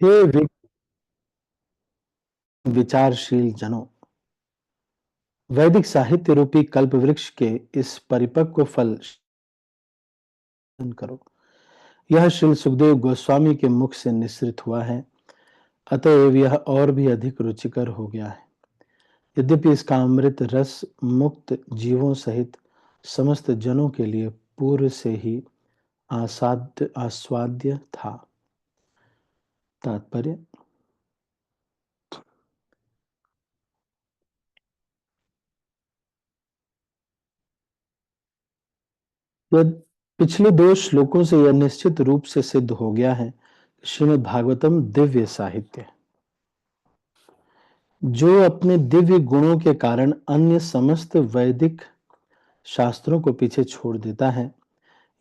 हे विचारशील जनों, वैदिक साहित्य रूपी कल्पवृक्ष के इस परिपक्व फल करो। यह श्री सुखदेव गोस्वामी के मुख से निसृत हुआ है, अतएव यह और भी अधिक रुचिकर हो गया है। यद्यपि इसका अमृत रस मुक्त जीवों सहित समस्त जनों के लिए पूर्व से ही आस्वाद्य था। तात्पर्य, पिछले 2 श्लोकों से यह निश्चित रूप से सिद्ध हो गया है कि श्रीमद् भागवतम दिव्य साहित्य है, जो अपने दिव्य गुणों के कारण अन्य समस्त वैदिक शास्त्रों को पीछे छोड़ देता है।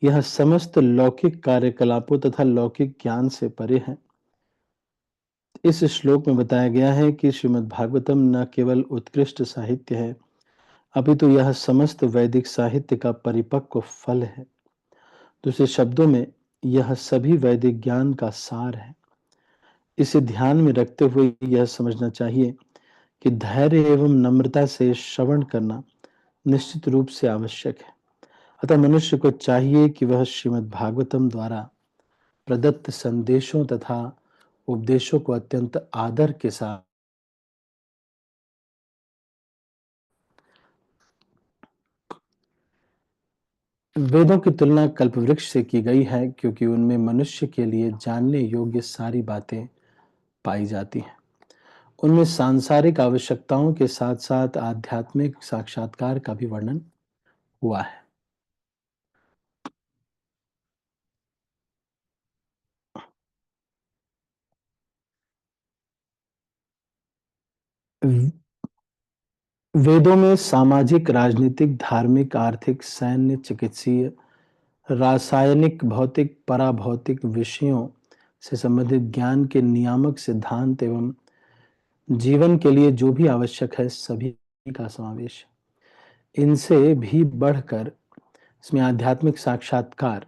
यह समस्त लौकिक कार्यकलापों तथा लौकिक ज्ञान से परे है। इस श्लोक में बताया गया है कि श्रीमद् भागवतम न केवल उत्कृष्ट साहित्य है, अपितु यह समस्त वैदिक साहित्य का परिपक्व फल है। दूसरे शब्दों में, यह सभी वैदिक ज्ञान का सार है। इसे ध्यान में रखते हुए यह समझना चाहिए कि धैर्य एवं नम्रता से श्रवण करना निश्चित रूप से आवश्यक है। अतः मनुष्य को चाहिए कि वह श्रीमद् भागवतम द्वारा प्रदत्त संदेशों तथा उपदेशों को अत्यंत आदर के साथ वेदों की तुलना कल्पवृक्ष से की गई है, क्योंकि उनमें मनुष्य के लिए जानने योग्य सारी बातें पाई जाती हैं। उनमें सांसारिक आवश्यकताओं के साथ साथ आध्यात्मिक साक्षात्कार का भी वर्णन हुआ है। वेदों में सामाजिक, राजनीतिक, धार्मिक, आर्थिक, सैन्य, चिकित्सीय, रासायनिक, भौतिक, पराभौतिक विषयों से संबंधित ज्ञान के नियामक सिद्धांत एवं जीवन के लिए जो भी आवश्यक है, सभी का समावेश है। इनसे भी बढ़कर इसमें आध्यात्मिक साक्षात्कार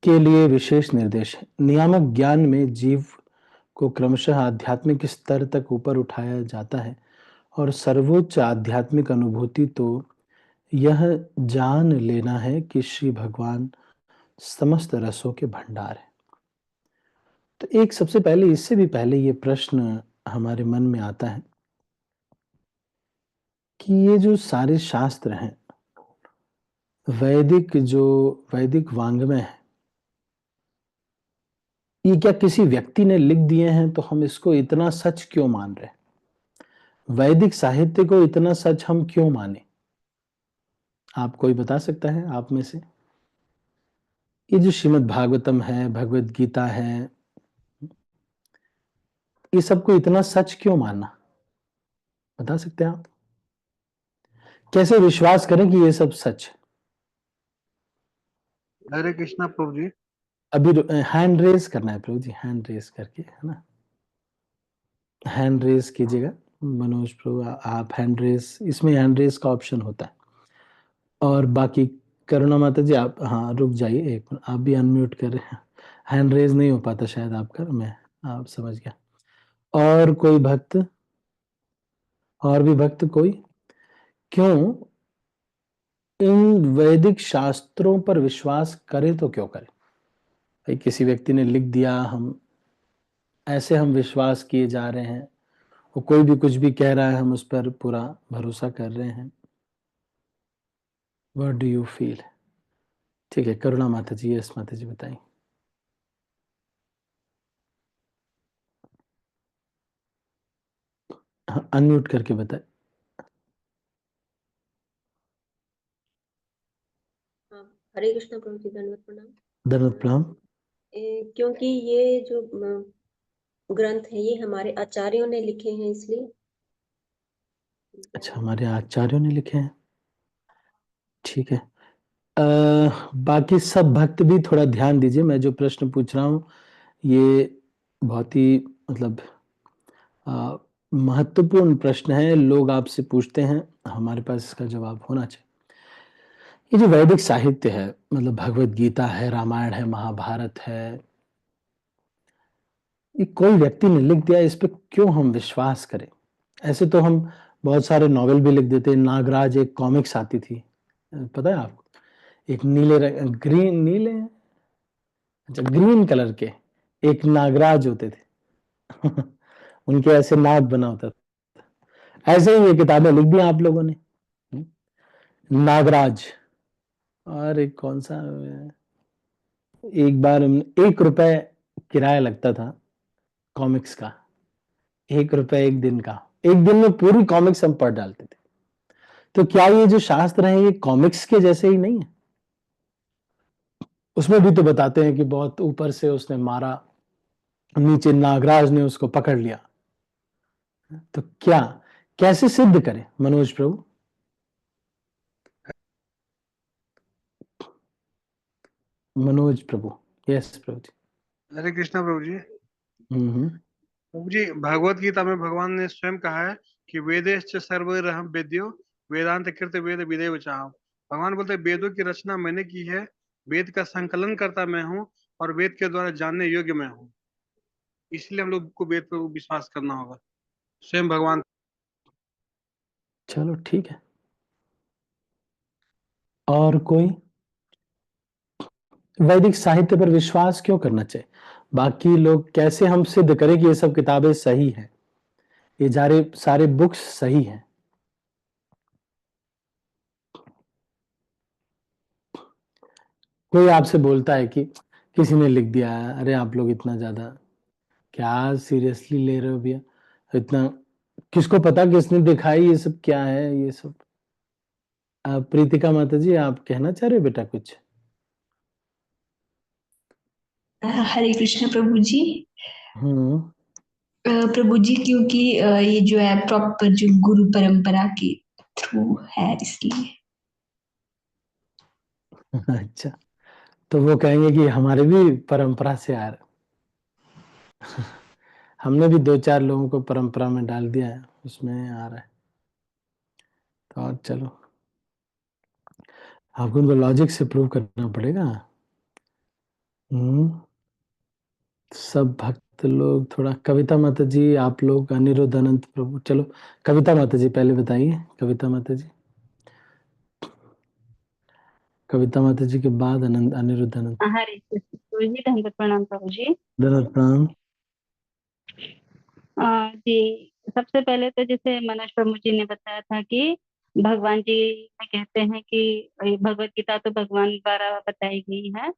के लिए विशेष निर्देश है। नियामक ज्ञान में जीव को क्रमशः आध्यात्मिक स्तर तक ऊपर उठाया जाता है, और सर्वोच्च आध्यात्मिक अनुभूति तो यह जान लेना है कि श्री भगवान समस्त रसों के भंडार है। तो एक सबसे पहले, इससे भी पहले ये प्रश्न हमारे मन में आता है कि ये जो सारे शास्त्र हैं, वैदिक वाङ्मय है, ये क्या किसी व्यक्ति ने लिख दिए हैं? तो हम इसको इतना सच क्यों मान रहे हैं? वैदिक साहित्य को इतना सच हम क्यों माने? आप कोई बता सकता है आप में से? ये जो श्रीमद् भागवतम है, भगवत गीता है, ये सबको इतना सच क्यों मानना? बता सकते हैं आप? कैसे विश्वास करें कि ये सब सच है? हरे कृष्णा प्रभु जी। अभी हैंड रेज करना है प्रभु जी, हैंड रेज करके, है ना? हैंड रेज कीजिएगा। मनोज प्रभु, आप हैंड रेज, इसमें हैंड रेज का ऑप्शन होता है। और बाकी करुणा माता जी, आप, हाँ, रुक जाइए एक मिनट, आप भी अनम्यूट कर रहे हैं। हैंड रेज नहीं हो पाता शायद आपका, मैं आप समझ गया। और कोई भक्त, और भी भक्त कोई? क्यों इन वैदिक शास्त्रों पर विश्वास करें तो क्यों करें? भाई किसी व्यक्ति ने लिख दिया, हम विश्वास किए जा रहे हैं, वो कोई भी कुछ भी कह रहा है, हम उस पर पूरा भरोसा कर रहे हैं। What do you feel? ठीक है, करुणा माता जी, यस माता जी, बताइए। हाँ, अनम्यूट करके बताए। हाँ, हरे कृष्ण प्रभु जी, दंडवत प्रणाम। दंडवत प्रणाम। क्योंकि ये जो ग्रंथ है, ये हमारे आचार्यों ने लिखे हैं, इसलिए। अच्छा, हमारे आचार्यों ने लिखे हैं, ठीक है। बाकी सब भक्त भी थोड़ा ध्यान दीजिए, मैं जो प्रश्न पूछ रहा हूँ ये बहुत ही मतलब महत्वपूर्ण प्रश्न है। लोग आपसे पूछते हैं, हमारे पास इसका जवाब होना चाहिए। ये जो वैदिक साहित्य है, मतलब भगवत गीता है, रामायण है, महाभारत है, ये कोई व्यक्ति ने लिख दिया, इस पे क्यों हम विश्वास करें? ऐसे तो हम बहुत सारे नॉवेल भी लिख देते हैं। नागराज एक कॉमिक्स आती थी, पता है आपको? एक ग्रीन कलर के एक नागराज होते थे। उनके ऐसे नाक बना होता था। ऐसे ही ये किताबें लिख दी आप लोगों ने। नागराज, और एक कौन सा, एक बार 1 रुपए किराया लगता था कॉमिक्स का, 1 रुपए एक दिन का। एक दिन में पूरी कॉमिक्स हम पढ़ डालते थे। तो क्या ये जो शास्त्र हैं ये कॉमिक्स के जैसे ही नहीं है? उसमें भी तो बताते हैं कि बहुत ऊपर से उसने मारा, नीचे नागराज ने उसको पकड़ लिया। तो क्या, कैसे सिद्ध करें मनोज प्रभु? मनोज प्रभु, यस प्रभु जी। हरे कृष्णा प्रभु जी। हम्म। प्रभु जी, भगवत गीता में भगवान ने स्वयं कहा है कि वेदेश्च सर्वैरहं वेद्यो वेदांत कृत वेद विदेव चाहम। भगवान बोलते हैं वेदों की रचना मैंने की है, वेद का संकलन करता मैं हूँ, और वेद के द्वारा जानने योग्य मैं हूँ। इसलिए हम लोग को वेद पर विश्वास करना होगा। स्वयं भगवान। चलो ठीक है। और कोई? वैदिक साहित्य पर विश्वास क्यों करना चाहिए? बाकी लोग कैसे हम सिद्ध करें कि ये सब किताबें सही हैं, ये सारे बुक्स सही हैं? कोई आपसे बोलता है कि किसी ने लिख दिया है, अरे आप लोग इतना ज्यादा क्या सीरियसली ले रहे हो भैया, इतना किसको पता किसने दिखाई, ये सब क्या है ये सब? प्रीतिका माता जी, आप कहना चाह रहे हो बेटा कुछ? हरे कृष्ण प्रभु जी। हम्म। प्रभु जी, क्योंकि ये जो है प्रॉपर जो गुरु परंपरा के थ्रू है, इसलिए। अच्छा, तो वो कहेंगे कि हमारे भी परंपरा से आ रहा। हमने भी 2-4 लोगों को परंपरा में डाल दिया है, उसमें आ रहा है। तो और चलो, आपको उनको लॉजिक से प्रूव करना पड़ेगा। सब भक्त लोग थोड़ा, कविता माता जी, आप लोग, अनिरुद्ध अनंत प्रभु। चलो कविता माता जी पहले बताइए, कविता माता जी। कविता माता जी के बाद अनिरुद्ध अनंत। हरे कृष्ण प्रभु जी, धन्यवाद, प्रणाम प्रभु जी। धन्यवाद, प्रणाम। जी, सबसे पहले तो जैसे मनोज प्रभु जी ने बताया था कि भगवान जी में कहते हैं कि भगवत गीता तो भगवान द्वारा बताई गई है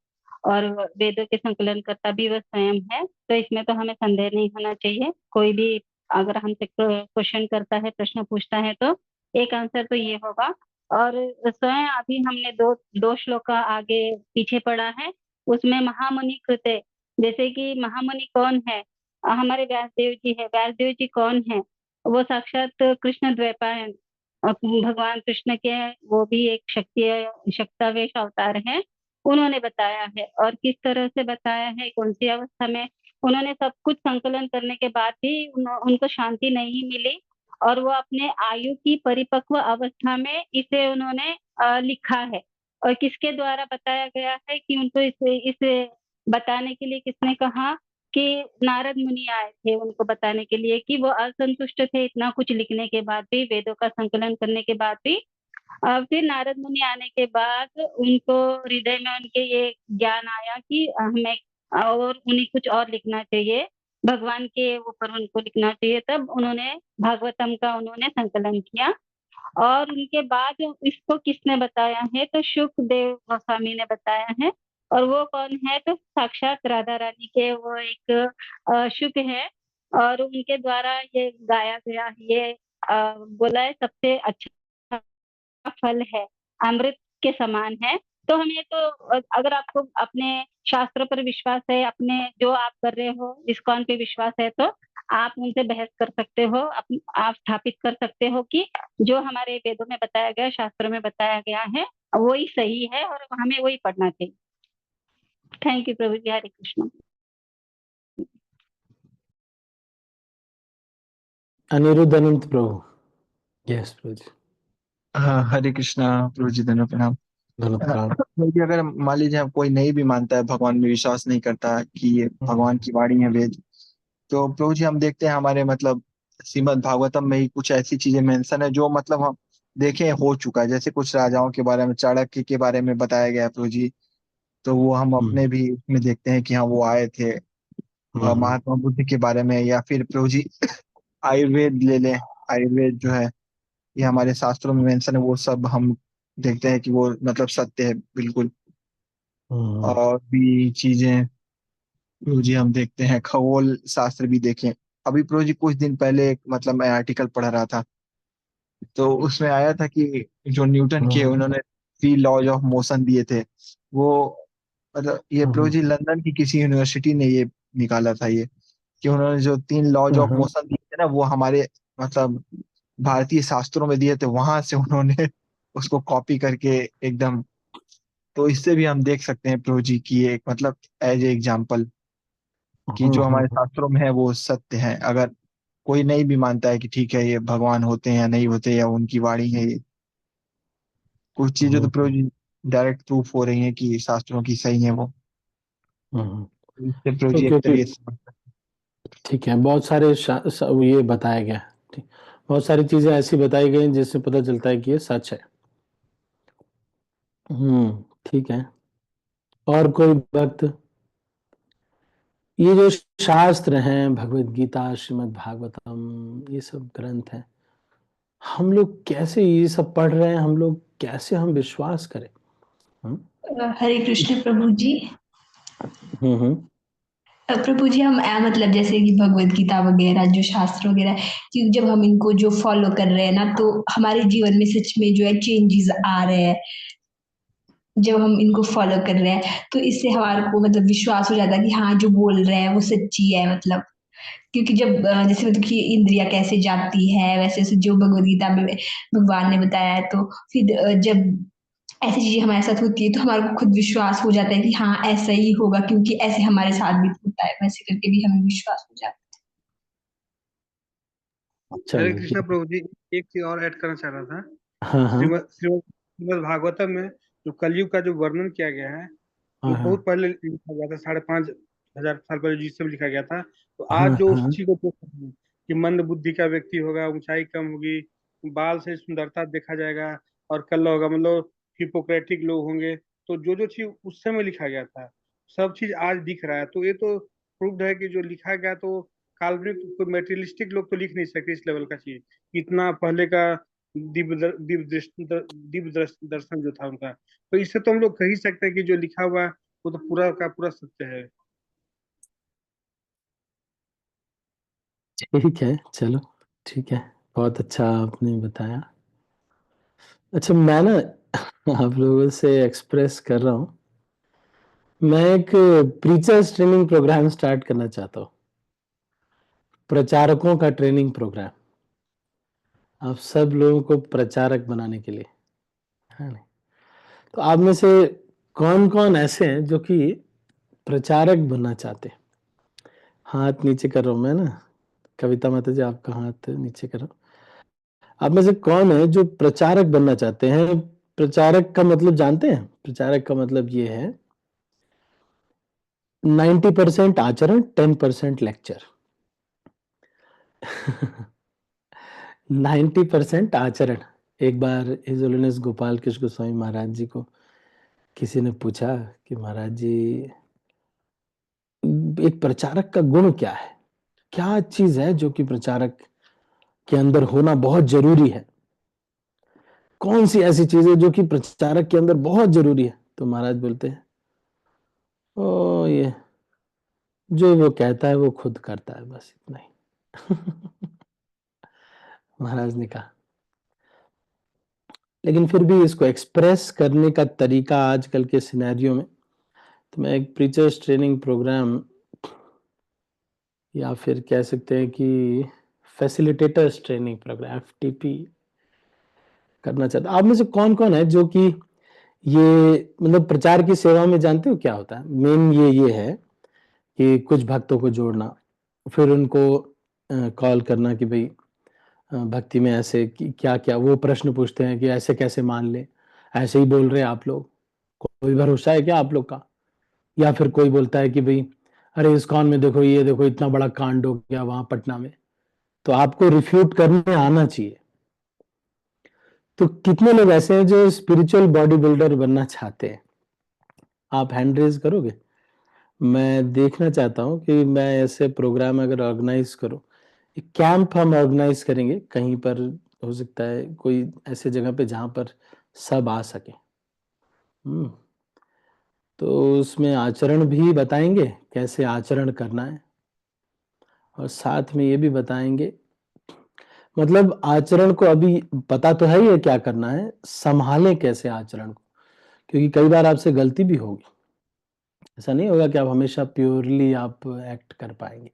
और वेदों के संकलन करता भी वह स्वयं है, तो इसमें तो हमें संदेह नहीं होना चाहिए। कोई भी अगर हमसे क्वेश्चन करता है, प्रश्न पूछता है, तो एक आंसर तो ये होगा। और स्वयं अभी हमने दो श्लोक का आगे पीछे पढ़ा है, उसमें महामुनि कृते, जैसे कि महामुनि कौन है? हमारे व्यासदेव जी है। व्यासदेव जी कौन है? वो साक्षात कृष्ण द्वैपायन, भगवान कृष्ण के, वो भी एक शक्तावेश अवतार है। उन्होंने बताया है, और किस तरह से बताया है, कौन सी अवस्था में। उन्होंने सब कुछ संकलन करने के बाद भी उनको शांति नहीं मिली, और वो अपने आयु की परिपक्व अवस्था में इसे उन्होंने लिखा है। और किसके द्वारा बताया गया है कि उनको इसे बताने के लिए किसने कहा? कि नारद मुनि आए थे उनको बताने के लिए कि वो असंतुष्ट थे इतना कुछ लिखने के बाद भी, वेदों का संकलन करने के बाद भी। फिर नारद मुनि आने के बाद उनको हृदय में उनके ये ज्ञान आया कि हमें और उन्हें कुछ और लिखना चाहिए, भगवान के ऊपर उनको लिखना चाहिए। तब उन्होंने भागवतम का उन्होंने संकलन किया। और उनके बाद इसको किसने बताया है? तो शुकदेव गोस्वामी ने बताया है। और वो कौन है? तो साक्षात राधा रानी के वो एक शुक है, और उनके द्वारा ये गाया गया, ये बोला है सबसे अच्छा फल है, अमृत के समान है। तो हमें तो अगर आपको अपने शास्त्रों पर विश्वास है, अपने जो आप कर रहे हो इस्कॉन पे विश्वास है, तो आप उनसे बहस कर सकते हो, आप स्थापित कर सकते हो कि जो हमारे वेदों में बताया गया, शास्त्रों में बताया गया है, वही सही है और हमें वही पढ़ना चाहिए। थैंक यू प्रभु जी। हरे कृष्ण। अनिरुद्ध अनंत प्रभु। यस प्रभु जी। हाँ, हरे कृष्णा प्रभु जी, धन्यवाद, प्रणाम। धन प्राण। क्योंकि अगर मान लीजिए कोई नहीं भी मानता है, भगवान में विश्वास नहीं करता कि ये भगवान की वाणी है वेद, तो प्रभु जी हम देखते हैं हमारे मतलब श्रीमद् भागवतम में ही कुछ ऐसी चीजें मेंशन है जो मतलब हम देखे हो चुका है। जैसे कुछ राजाओं के बारे में, चाणक्य के बारे में बताया गया है प्रभु जी, तो वो हम अपने भी उसमें देखते हैं कि हाँ वो आए थे। महात्मा बुद्ध के बारे में, या फिर प्रभु जी आयुर्वेद ले लें, आयुर्वेद जो है ये हमारे शास्त्रों में मेंशन है, वो सब हम देखते हैं कि वो मतलब सत्य है बिल्कुल। और भी चीजें प्रभु जी हम देखते हैं, खगोल शास्त्र भी देखें। अभी प्रभु जी कुछ दिन पहले एक मतलब मैं आर्टिकल पढ़ रहा था, तो उसमें आया था कि जो न्यूटन के उन्होंने 3 लॉज ऑफ मोशन दिए थे, वो मतलब ये प्रभु जी लंदन की किसी यूनिवर्सिटी ने ये निकाला था ये, कि उन्होंने जो 3 लॉज ऑफ मोशन दिए थे ना, वो हमारे मतलब भारतीय शास्त्रों में दिए थे, वहां से उन्होंने उसको कॉपी करके एकदम। तो इससे भी हम देख सकते हैं प्रभु जी की एक मतलब एज ए एग्जाम्पल कि जो हमारे शास्त्रों में है वो सत्य है। अगर कोई नहीं भी मानता है कि ठीक है ये भगवान होते हैं या नहीं होते, या उनकी वाणी है ये, कुछ चीजें तो प्रभु जी डायरेक्ट प्रूफ हो रही हैं कि शास्त्रों की सही है वो। इससे प्रभु तो जी एक क्योंकि तरीके से ठीक है, बहुत सारे ये बताया गया है, ठीक, बहुत सारी चीजें ऐसी बताई गई जिससे पता चलता है कि ये सच है। ठीक है। और कोई भक्त, ये जो शास्त्र हैं, भगवत गीता, श्रीमद् भागवतम, ये सब ग्रंथ हैं, हम लोग कैसे ये सब पढ़ रहे हैं, हम लोग कैसे हम विश्वास करें? हरे कृष्ण प्रभु जी। हम्म प्रभु जी हम मतलब जैसे कि भगवत गीता वगैरह जो शास्त्र वगैरह, कि जब हम इनको जो फॉलो कर रहे हैं ना, तो हमारे जीवन में सच में जो है चेंजेस आ रहे हैं। जब हम इनको फॉलो कर रहे हैं तो इससे हमारे को मतलब विश्वास हो जाता है कि हाँ जो बोल रहे हैं वो सच्ची है मतलब। क्योंकि जब जैसे मतलब कि इंद्रियां कैसे जाती है, वैसे वैसे जो भगवत गीता में भगवान ने बताया है, तो फिर जब ऐसी चीजें हमारे साथ होती है तो हमारे को खुद विश्वास हो जाता है कि हाँ ऐसा ही होगा, क्योंकि ऐसे हमारे साथ भी होता है, वैसे करके भी हमें विश्वास हो जाता हरे चलो कृष्णा प्रभु जी, एक चीज और ऐड करना चाह रहा था। हाँ हाँ श्रीमद् भागवतम में जो कलयुग का जो वर्णन किया गया है, वो हाँ बहुत पहले लिखा गया था, 5,500 साल पहले जिस समय लिखा गया था। तो आज हाँ जो उस हाँ चीज को देख रहे हैं कि मंद बुद्धि का व्यक्ति होगा, ऊंचाई कम होगी, बाल से सुंदरता देखा जाएगा, और कल्ला होगा, मतलब हिपोक्रेटिक लोग होंगे। तो जो जो चीज उस समय लिखा गया था, सब चीज आज दिख रहा है। तो ये तो प्रूव्ड है कि जो लिखा गया, तो काल्पनिक, कोई मेटेरियलिस्टिक लोग तो लिख नहीं सकते इस लेवल का चीज। इतना पहले का दिव्य दर्शन जो था उनका, तो इससे तो हम लोग कह ही सकते हैं कि जो लिखा हुआ है वो तो पूरा का पूरा सत्य है। ठीक है, चलो ठीक है, बहुत अच्छा आपने बताया। अच्छा, मैं ना आप लोगों से एक्सप्रेस कर रहा हूँ, मैं एक प्रीचर्स ट्रेनिंग प्रोग्राम स्टार्ट करना चाहता हूँ, प्रचारकों का ट्रेनिंग प्रोग्राम, आप सब लोगों को प्रचारक बनाने के लिए, है ना? तो आप में से कौन कौन ऐसे हैं जो कि प्रचारक बनना चाहते हैं? हाथ नीचे कर रहा हूं मैं ना, कविता माता जी आपका हाथ नीचे करो। आप में से कौन है जो प्रचारक बनना चाहते हैं? प्रचारक का मतलब जानते हैं? प्रचारक का मतलब ये है 90% आचरण, 10% लेक्चर। 90% आचरण। एक बार हिज होलीनेस गोपाल कृष्ण गोस्वामी महाराज जी को किसी ने पूछा कि महाराज जी, एक प्रचारक का गुण क्या है? क्या चीज है जो कि प्रचारक के अंदर होना बहुत जरूरी है? कौन सी ऐसी चीज है जो कि प्रचारक के अंदर बहुत जरूरी है? तो महाराज बोलते हैं, ओ ये जो वो कहता है वो खुद करता है, बस इतना ही। महाराज ने कहा। लेकिन फिर भी इसको एक्सप्रेस करने का तरीका आजकल के सिनेरियो में, तो मैं एक प्रीचर्स ट्रेनिंग प्रोग्राम, या फिर कह सकते हैं कि फैसिलिटेटर्स ट्रेनिंग प्रोग्राम, एफटीपी, करना चाहता हूं। आप में से कौन कौन है जो कि ये मतलब प्रचार की सेवा में जानते हो क्या होता है? मेन ये है कि कुछ भक्तों को जोड़ना, फिर उनको कॉल करना कि भाई भक्ति में ऐसे क्या क्या, वो प्रश्न पूछते हैं कि ऐसे कैसे मान ले, ऐसे ही बोल रहे हैं आप लोग, कोई भरोसा है क्या आप लोग का? या फिर कोई बोलता है कि भाई अरे इस्कॉन में देखो, ये देखो इतना बड़ा कांड हो गया वहां पटना में, तो आपको रिफ्यूट करने आना चाहिए। तो कितने लोग ऐसे हैं जो स्पिरिचुअल बॉडी बिल्डर बनना चाहते हैं? आप हैंड रेज करोगे? मैं देखना चाहता हूं कि मैं ऐसे प्रोग्राम अगर ऑर्गेनाइज करूं, एक कैंप हम ऑर्गेनाइज करेंगे कहीं पर, हो सकता है कोई ऐसे जगह पे जहां पर सब आ सके। तो उसमें आचरण भी बताएंगे, कैसे आचरण करना है, और साथ में ये भी बताएंगे, मतलब आचरण को अभी पता तो है ही क्या करना है, संभालें कैसे आचरण को, क्योंकि कई बार आपसे गलती भी होगी। ऐसा नहीं होगा कि आप हमेशा प्योरली आप एक्ट कर पाएंगे।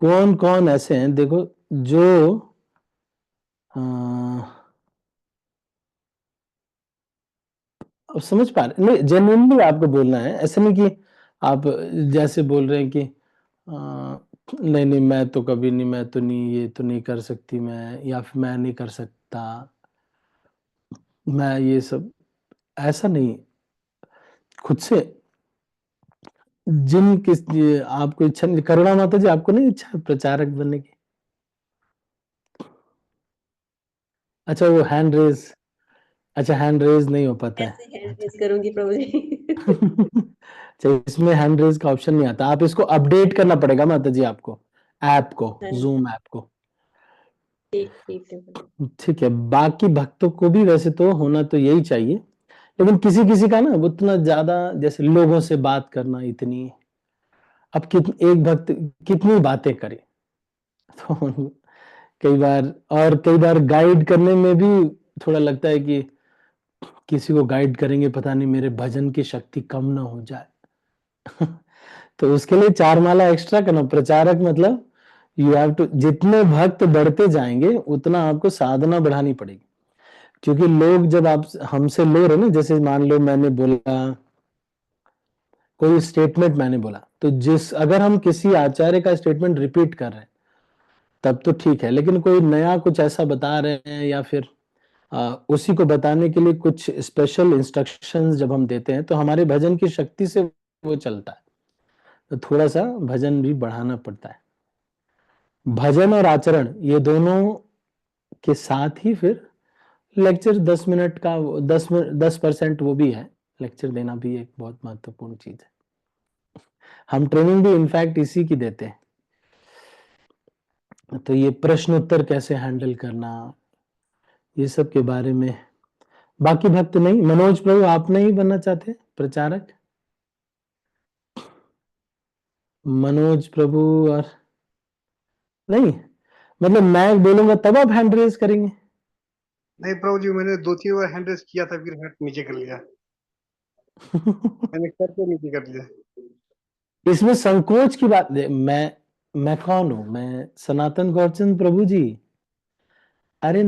कौन कौन ऐसे हैं देखो जो अब समझ पा रहे नहीं, जेन्युइनली आपको बोलना है, ऐसा नहीं कि आप जैसे बोल रहे हैं कि नहीं नहीं मैं तो कभी नहीं, मैं तो नहीं, ये तो नहीं कर सकती मैं, या फिर मैं नहीं कर सकता, मैं ये सब, ऐसा नहीं। खुद से जिन किस आपको इच्छा नहीं, करुणा माता जी आपको नहीं इच्छा प्रचारक बनने की? अच्छा वो हैंड रेज, अच्छा हैंड रेज नहीं हो पाता है। कैसे हैंड अच्छा रेज करूंगी प्रभु जी? अच्छा इसमें हैंड रेज का ऑप्शन नहीं आता, आप इसको अपडेट करना पड़ेगा माता जी आपको, ऐप को, हाँ, जूम ऐप को। ठीक ठीक है प्रभु। ठीक है, बाकी भक्तों को भी वैसे तो होना तो यही चाहिए, लेकिन किसी किसी का ना उतना ज्यादा, जैसे लोगों से बात करना इतनी, अब एक भक्त कितनी बातें करे, तो कई बार, और कई बार गाइड करने में भी थोड़ा लगता है कि किसी को गाइड करेंगे पता नहीं मेरे भजन की शक्ति कम ना हो जाए। तो उसके लिए 4 माला एक्स्ट्रा करना, प्रचारक मतलब यू हैव टू, जितने भक्त बढ़ते जाएंगे उतना आपको साधना बढ़ानी पड़ेगी, क्योंकि लोग जब आप हमसे ले रहे ना, जैसे मान लो मैंने बोला कोई स्टेटमेंट, मैंने बोला तो जिस, अगर हम किसी आचार्य का स्टेटमेंट रिपीट कर रहे हैं तब तो ठीक है, लेकिन कोई नया कुछ ऐसा बता रहे हैं या फिर उसी को बताने के लिए कुछ स्पेशल इंस्ट्रक्शंस जब हम देते हैं तो हमारे भजन की शक्ति से वो चलता है, तो थोड़ा सा भजन भी बढ़ाना पड़ता है। भजन और आचरण ये दोनों के साथ ही फिर लेक्चर 10 मिनट का, 10% वो भी है, लेक्चर देना भी एक बहुत महत्वपूर्ण चीज है। हम ट्रेनिंग भी इनफैक्ट इसी की देते हैं, तो ये प्रश्न उत्तर कैसे हैंडल करना, ये सब के बारे में। बाकी भक्त नहीं, मनोज प्रभु आप नहीं बनना चाहते प्रचारक? मनोज प्रभु और नहीं, मतलब मैं बोलूंगा तब आप हैंड रेज करेंगे? नहीं प्रभु जी, मैंने 2-3 बार हैंड रेस किया था, फिर हाथ नीचे कर लिया, मैंने करके नीचे कर लिया। इसमें संकोच की बात, मैं कौन हूं? मैं सनातन गौरचंद प्रभु जी। अरे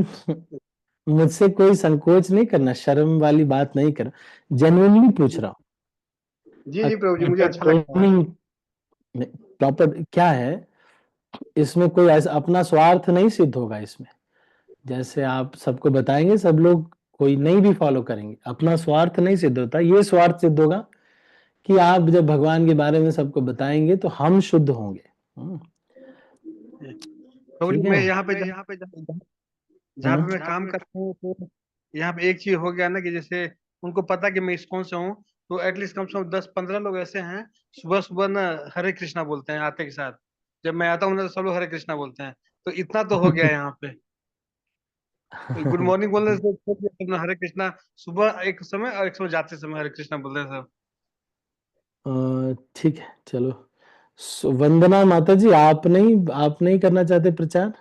मुझसे कोई संकोच नहीं करना, शर्म वाली बात नहीं कर, जेन्युइनली पूछ रहा जी हूँ। जी प्रभु जी, मुझे अच्छा लगता है। ट्रेनिंग प्रॉपर क्या है, इसमें कोई ऐसा अपना स्वार्थ नहीं सिद्ध होगा इसमें, जैसे आप सबको बताएंगे सब लोग कोई नहीं भी फॉलो करेंगे, अपना स्वार्थ नहीं सिद्ध होता, ये स्वार्थ सिद्ध होगा कि आप जब भगवान के बारे में सबको बताएंगे तो हम शुद्ध होंगे। प्रभु जी ठीक मैं है। यहाँ पे जहाँ पे हाँ मैं काम करता हूँ, तो यहाँ पे एक चीज हो गया ना कि जैसे उनको पता कि मैं इस्कॉन से हूँ, तो एटलीस्ट कम से कम 10-15 लोग ऐसे हैं, सुबह सुबह ना हरे कृष्णा बोलते हैं आते के साथ। जब मैं आता हूँ ना तो सब लोग हरे कृष्णा बोलते हैं, तो इतना तो हो गया है यहाँ पे। गुड मॉर्निंग बोलने से छोड़ के सब लोग हरे कृष्णा, सुबह एक समय और एक समय जाते समय हरे कृष्णा बोलते हैं सब। ठीक है चलो। वंदना माता जी आप नहीं करना चाहते प्रचार?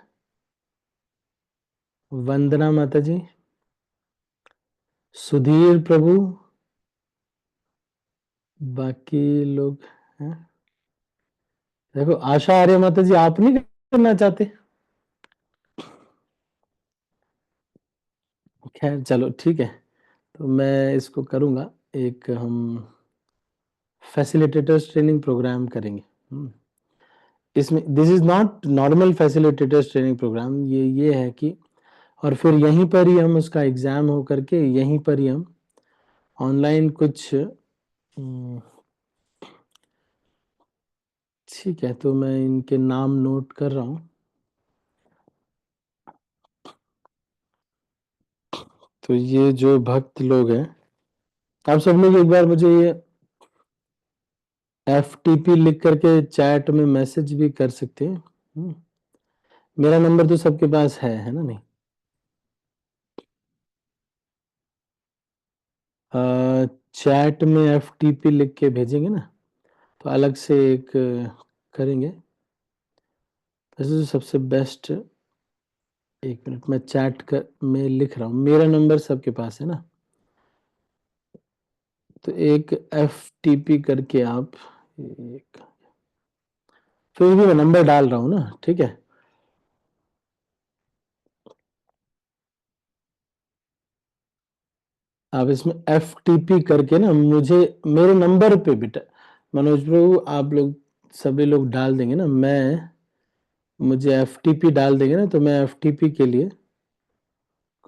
वंदना माता जी, सुधीर प्रभु, बाकी लोग हैं? देखो आशा आर्य माता जी आप नहीं करना चाहते? खैर चलो ठीक है, तो मैं इसको करूंगा, एक हम फैसिलिटेटर्स ट्रेनिंग प्रोग्राम करेंगे। इसमें this is not normal facilitators training program, ये है कि, और फिर यहीं पर ही हम उसका एग्जाम हो करके यहीं पर ही हम ऑनलाइन कुछ ठीक है, तो मैं इनके नाम नोट कर रहा हूँ। तो ये जो भक्त लोग हैं, आप सब लोग एक बार मुझे ये FTP लिख करके चैट में मैसेज भी कर सकते हैं। मेरा नंबर तो सबके पास है ना? नहीं, चैट में FTP लिख के भेजेंगे ना, तो अलग से एक करेंगे। वैसे तो सबसे बेस्ट, एक मिनट, मैं चैट में लिख रहा हूँ, मेरा नंबर सबके पास है ना, तो एक FTP करके आप एक, फिर भी मैं नंबर डाल रहा हूँ ना, ठीक है। आप इसमें FTP करके ना मुझे मेरे नंबर पे बेटा मनोज प्रभु आप लोग सभी लोग डाल देंगे ना, मुझे FTP डाल देंगे ना, तो मैं FTP के लिए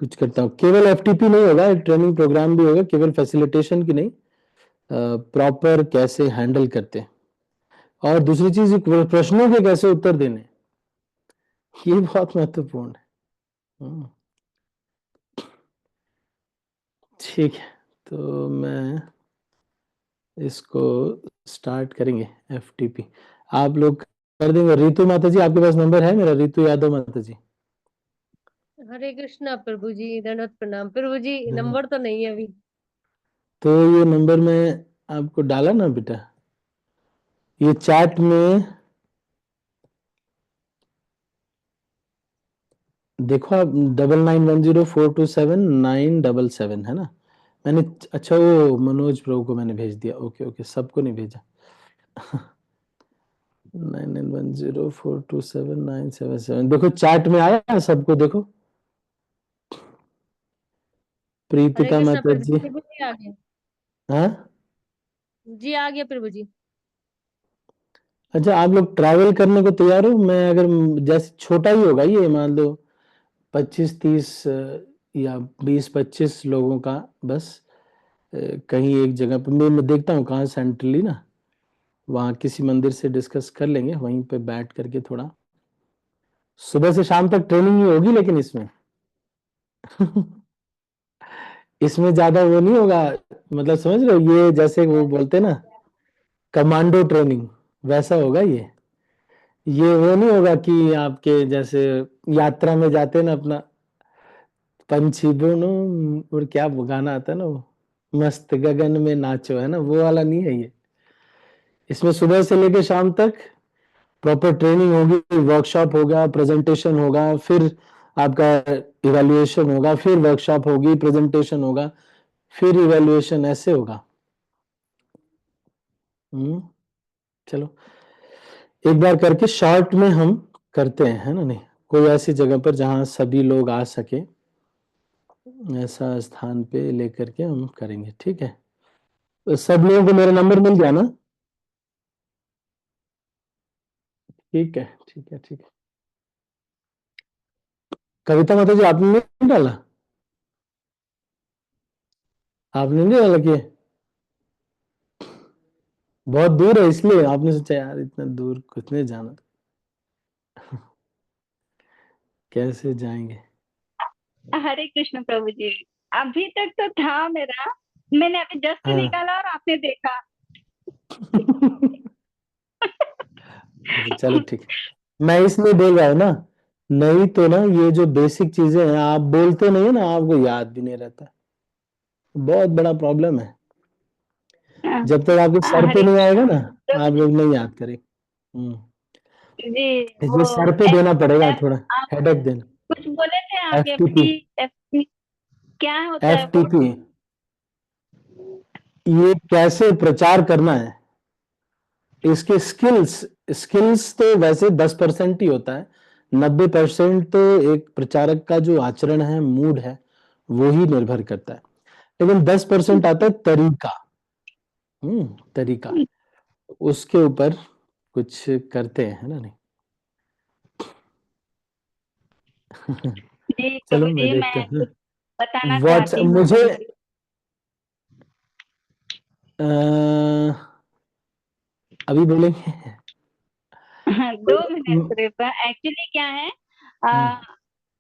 कुछ करता हूँ। केवल FTP नहीं होगा, ट्रेनिंग प्रोग्राम भी होगा, केवल फैसिलिटेशन की नहीं, प्रॉपर कैसे हैंडल करते हैं, और दूसरी चीज प्रश्नों के कैसे उत्तर देने, ये बहुत महत्वपूर्ण है। ठीक है, तो मैं इसको स्टार्ट करेंगे FTP, आप लोग कर देंगे। रितु माता जी आपके पास नंबर है मेरा? रितु यादव माता जी। हरे कृष्णा प्रभु जी, दंडवत प्रणाम प्रभु जी। नंबर तो नहीं है अभी। तो ये नंबर में आपको डाला ना बेटा, ये चैट में देखो आप, 9910427977 है ना? मैंने, अच्छा वो मनोज प्रभु को मैंने भेज दिया, ओके ओके, सबको नहीं भेजा। 9910427977 देखो चैट में आया सबको, देखो हरे प्रीतिका कृष्णा माता जी। प्रभु जी आ गया। हाँ, जी आ गया प्रभु जी। अच्छा आप लोग ट्रैवल करने को तैयार हो? मैं अगर जैसे छोटा ही होगा ये, मान लो 25-30 या 20-25 लोगों का बस, कहीं एक जगह पे मैं देखता हूँ कहाँ सेंट्रली ना, वहाँ किसी मंदिर से डिस्कस कर लेंगे, वहीं पे बैठ करके थोड़ा सुबह से शाम तक ट्रेनिंग ही होगी, लेकिन इसमें इसमें ज्यादा वो नहीं होगा, मतलब समझ रहे हो, ये जैसे वो बोलते हैं ना कमांडो ट्रेनिंग, वैसा होगा ये वो नहीं होगा कि आपके जैसे यात्रा में जाते हैं ना अपना पंछी बुनो, और क्या वो गाना आता है ना, वो मस्त गगन में नाचो, है ना, वो वाला नहीं है ये। इसमें सुबह से लेकर शाम तक प्रॉपर ट्रेनिंग होगी, वर्कशॉप होगा, प्रेजेंटेशन होगा, फिर आपका इवैल्यूएशन होगा, फिर वर्कशॉप होगी, प्रेजेंटेशन होगा, फिर इवैल्यूएशन, ऐसे होगा। चलो एक बार करके शॉर्ट में हम करते हैं, है ना? नहीं, कोई ऐसी जगह पर जहां सभी लोग आ सके, ऐसा स्थान पे लेकर के हम करेंगे, ठीक है? तो सब लोगों को मेरा नंबर मिल गया ना? ठीक है, ठीक है, ठीक है। कविता माता जी आपने नहीं डाला? आपने नहीं डाला कि बहुत दूर है इसलिए आपने सोचा यार इतना दूर कितने जाना, कैसे जाएंगे? हरे कृष्ण प्रभु जी। अभी तक तो था मेरा, मैंने अभी जस्ट हाँ। निकाला और आपने देखा। अच्छा चलो ठीक है, मैं इसलिए बोल रहा हूँ ना, नहीं तो ना ये जो बेसिक चीजें हैं आप बोलते नहीं है ना, आपको याद भी नहीं रहता, बहुत बड़ा प्रॉब्लम है। जब तक आपके सर पे हरे नहीं आएगा ना, प्रभु आप जी। लोग नहीं याद करें। जी वो इसलिए सर पे एफ देना पड़ेगा, एफ थोड़ा आप हेडेक देना। कुछ बोले थे आप, FTP, एफ क्या होता है वो? FTP ये कैसे प्रचार करना है, इसके स्किल्स, स्किल्स तो वैसे 10% ही होता है, 90% तो एक प्रचारक का जो आचरण है, मूड है, वो ही निर्भर करता है, लेकिन 10% आता है तरीका। तरीका, उसके ऊपर कुछ करते हैं, है ना? नहीं जी चलो प्रभु मैं जी, देखता मैं हूँ। कुछ बताना व्हाट्सएप चाहती हूँ। मुझे अ, अभी बोलेंगे? 2 मिनट सिर्फ। एक्चुअली क्या है, हाँ,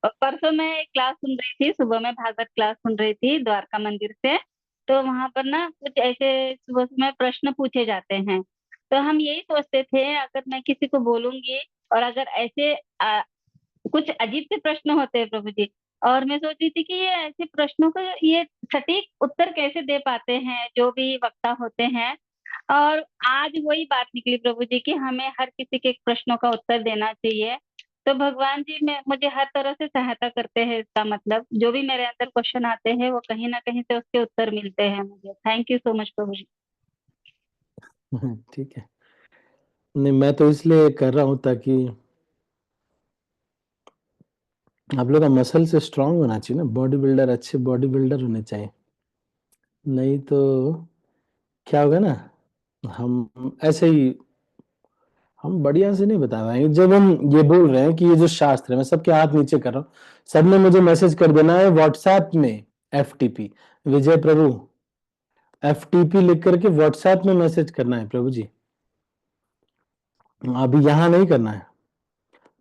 परसों मैं एक क्लास सुन रही थी, सुबह में भागवत क्लास सुन रही थी द्वारका मंदिर से। तो वहां पर ना कुछ ऐसे सुबह में प्रश्न पूछे जाते हैं। तो हम यही सोचते थे, अगर मैं किसी को बोलूंगी और अगर ऐसे कुछ अजीब से प्रश्न होते हैं प्रभु जी, और मैं सोच रही थी कि ये ऐसे प्रश्नों का ये सटीक उत्तर कैसे दे पाते हैं जो भी वक्ता होते हैं। और आज वही बात निकली प्रभु जी कि हमें हर किसी के प्रश्नों का उत्तर देना चाहिए। तो भगवान जी में मुझे हर तरह से सहायता करते हैं, इसका मतलब जो भी मेरे अंदर क्वेश्चन आते हैं वो कहीं ना कहीं से उसके उत्तर मिलते हैं मुझे। Thank you so much Prabhu जी। ठीक है। नहीं, मैं तो इसलिए कर रहा हूँ ताकि आप लोग का मसल से स्ट्रांग होना चाहिए ना, बॉडी बिल्डर, अच्छे बॉडी बिल्डर होने चाहिए। नहीं तो क्या होगा ना, हम ऐसे ही हम बढ़िया से नहीं बता पाएंगे। जब हम ये बोल रहे हैं कि ये जो शास्त्र है, मैं सबके हाथ नीचे कर रहा हूँ, सबने मुझे मैसेज कर देना है व्हाट्सएप में, एफटीपी विजय प्रभु, एफटीपी लिख करके व्हाट्सएप में मैसेज करना है प्रभु जी। अभी यहाँ नहीं करना है,